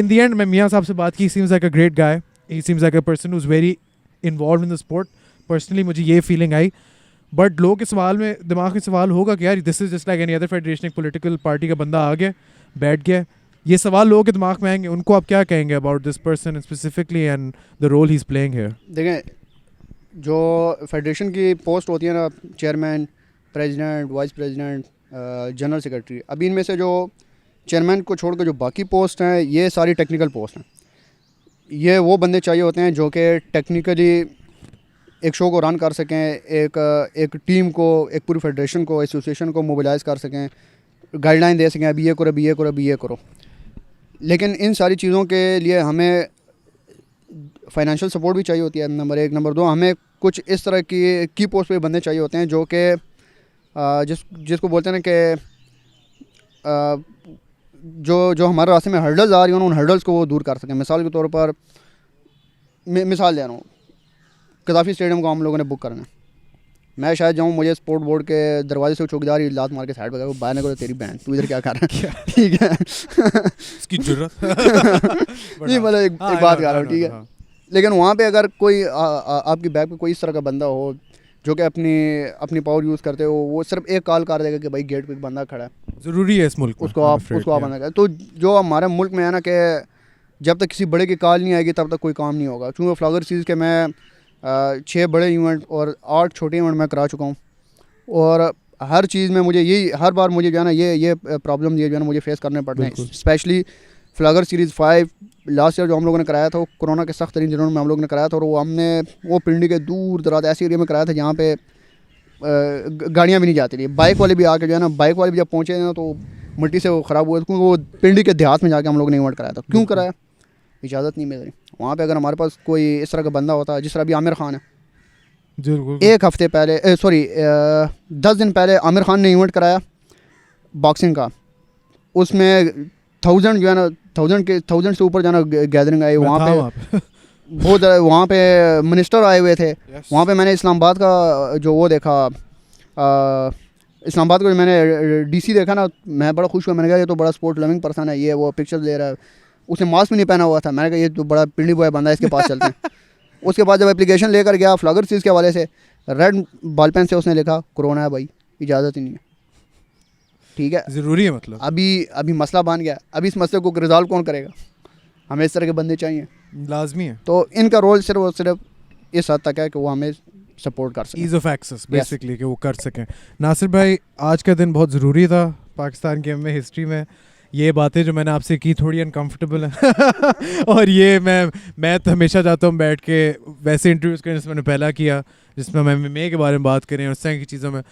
in the end मैं मियाँ साहब से बात की, he seems like a great guy, he seems like a person who's very involved in the sport. Personally मुझे ये feeling आई, बट लोग के सवाल में दिमाग में सवाल होगा कि यार this is just like any other federation, एक पोलिटिकल पार्टी का बंदा आ गया बैठ गया, ये सवाल लोगों के दिमाग में आएंगे. उनको आप क्या कहेंगे about this person specifically and the role he is playing here? देखें, जो फेडरेशन की पोस्ट होती है ना, chairman, president, vice president, general secretary, अभी इनमें से जो चेयरमैन को छोड़ कर जो बाकी पोस्ट हैं ये सारी टेक्निकल पोस्ट हैं. ये वो बंदे चाहिए होते हैं जो कि टेक्निकली एक शो को रन कर सकें, एक टीम को, एक पूरी फेडरेशन को, एसोसिएशन को मोबिलाइज़ कर सकें, गाइडलाइन दे सकें, अभी ये करो, अभी ये करो, अभी ये करो. लेकिन इन सारी चीज़ों के लिए हमें फाइनेंशियल सपोर्ट भी चाहिए होती है, नंबर एक. नंबर दो, हमें कुछ इस तरह की पोस्ट पे बंदे चाहिए होते हैं जो कि जिसको बोलते हैं ना कि जो हमारे रास्ते में हर्डल्स आ रही हैं उन हर्डल्स को वो दूर कर सकें. मिसाल के तौर पर मिसाल दे रहा हूँ, कदाफ़ी स्टेडियम को हम लोगों ने बुक करना है. मैं शायद जाऊँ, मुझे स्पोर्ट बोर्ड के दरवाजे से चौकीदार ही लात मार के साइड पर गया, वो बाहर ने को तेरी बहन तू इधर क्या कर रहा है. ठीक है, इसकी जरूरत नहीं, मतलब एक बात कर रहा हूँ, ठीक है. लेकिन वहाँ पे अगर कोई आपकी बैग पे कोई इस तरह का बंदा हो जो कि अपनी पावर यूज़ करते हो, वो सिर्फ एक कॉल कर देगा कि भाई गेट पे एक बंदा खड़ा है, ज़रूरी है इस मुल्क में, उसको आप बंदा करें. तो जो हमारे मुल्क में है ना कि जब तक किसी बड़े की कॉल नहीं आएगी तब तक कोई काम नहीं होगा. चूँकि फ्लागर सीरीज़ के मैं 6 बड़े इवेंट और 8 छोटे इवेंट मैं करा चुका हूँ, और हर चीज़ में मुझे यही हर बार मुझे जो है ना ये प्रॉब्लम ये जो है ना मुझे फेस करने पड़ते हैं. स्पेशली फ्लागर सीरीज़ 5 लास्ट ईयर जो हम लोगों ने कराया था, वो कोरोना के सख्त तरीन दिनों में हम लोगों ने कराया था, और वो पिंडी के दूर दराज ऐसे एरिया में कराया था जहाँ पे गाड़ियाँ भी नहीं जाती थी. बाइक वाले भी आके जो है ना, बाइक वाले भी जब पहुँचे ना तो मिट्टी से वो ख़राब हुआ, क्योंकि वो पिंडी के देहात में जाके हम लोग ने इवेंट कराया था। क्यों कराया? इजाज़त नहीं मिल रही। वहाँ पे अगर हमारे पास कोई इस तरह का बंदा होता, जिस तरह अभी आमिर खान है, जरूर। एक हफ़्ते पहले 10 दिन पहले आमिर खान ने इवेंट कराया बॉक्सिंग का, उसमें 1000 जो है ना, 1000 से ऊपर जो है ना गैदरिंग आई वहाँ पे। बहुत वहाँ पे मिनिस्टर आए हुए थे। वहाँ पे मैंने इस्लामाबाद का जो वो देखा, इस्लामाबाद का जो मैंने डीसी देखा ना, मैं बड़ा खुश हुआ। मैंने कहा ये तो बड़ा स्पोर्ट लविंग पर्सन है, ये वो पिक्चर ले रहा है। उसने मास्क भी नहीं पहना हुआ था। मैंने कहा ये तो बड़ा पिंडी बॉय बंदा है, इसके पास चलते हैं। उसके बाद जब एप्लीकेशन लेकर गया फ्लागर सीज के हवाले से, रेड बॉल पेन से उसने लिखा कोरोना है भाई, इजाज़त ही नहीं है। ठीक है, ज़रूरी है मतलब। अभी मसला बन गया। अभी इस मसले को रिजॉल्व कौन करेगा? हमें इस तरह के बंदे चाहिए, लाजमी है। तो इनका रोल सिर्फ और सिर्फ इस हद तक है कि वो हमें सपोर्ट कर सकें, ईज़ ऑफ एक्सेस बेसिकली, कि वो कर सकें। नासिर भाई, आज का दिन बहुत ज़रूरी था पाकिस्तान के में हिस्ट्री में। ये बातें जो मैंने आपसे की थोड़ी अनकंफर्टेबल हैं और ये मैं तो हमेशा चाहता हूँ बैठ के वैसे इंटरव्यूज़ करें जैसे मैंने पहला किया, जिसमें हम MMA के बारे में बात करें और इस तरह की चीज़ों में।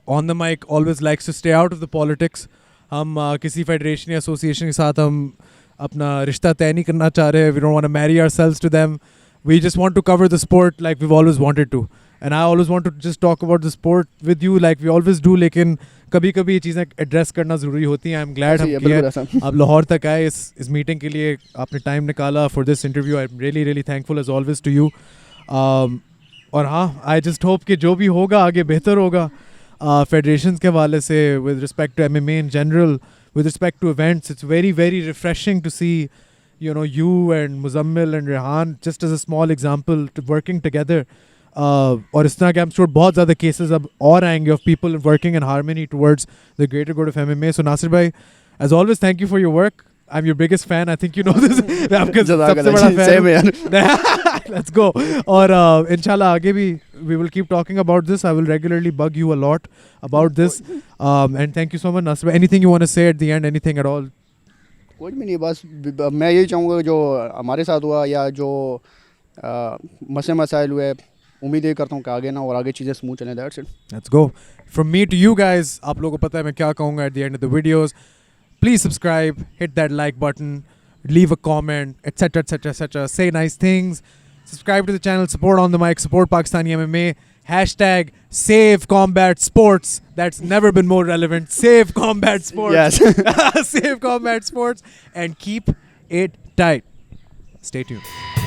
On the mic always likes to stay out of the politics. हम किसी फेडरेशन या एसोसिएशन के साथ हम अपना रिश्ता तय नहीं करना चाह रहे। We don't want to marry ourselves to them. We just want to cover the sport like we've always wanted to, and I always want to just talk about the sport with you like we always do. लेकिन कभी कभी ये चीज़ें address करना ज़रूरी होती हैं। I am glad हम किए, आप लाहौर तक आए इस मीटिंग के लिए, आपने टाइम निकाला for this interview. I am really thankful as always to you. और हाँ, आई जस्ट होप कि जो भी होगा आगे बेहतर होगा फेडरेशन के हवाले से, with respect to MMA in general, with respect to events. It's very refreshing to see, you know, you and Muzammil and Rehan, just as a small example, working together. और इस तरह के I'm sure बहुत ज़्यादा cases अब और आएंगे of people working in harmony towards the greater good of MMA. So Nasir bhai, as always, thank you for your work. I'm your biggest fan. I think you know this. मैं आपका सबसे बड़ा fan हूँ। Let's go. और इंशाल्लाह आगे भी we will keep talking about this. I will regularly bug you a lot about this. And thank you so much, Nasir. Anything you want to say at the end? Anything at all? कुछ भी नहीं, बस मैं यही चाहूँगा जो हमारे साथ हुआ या जो मसाइल हुए, उम्मीद ये करता हूँ कि आगे ना और आगे चीज़ें स्मूथ चलें। That's it. Let's go. From me to you guys, आप लोगों को पता है मैं क्या कहूँगा at the end of the videos. Please subscribe, hit that like button, leave a comment, etc. Say nice things. Subscribe to the channel, support On The Mic, support Pakistani MMA. Hashtag Save Combat Sports. That's never been more relevant. Save Combat Sports. Yes. Save Combat Sports and keep it tight. Stay tuned.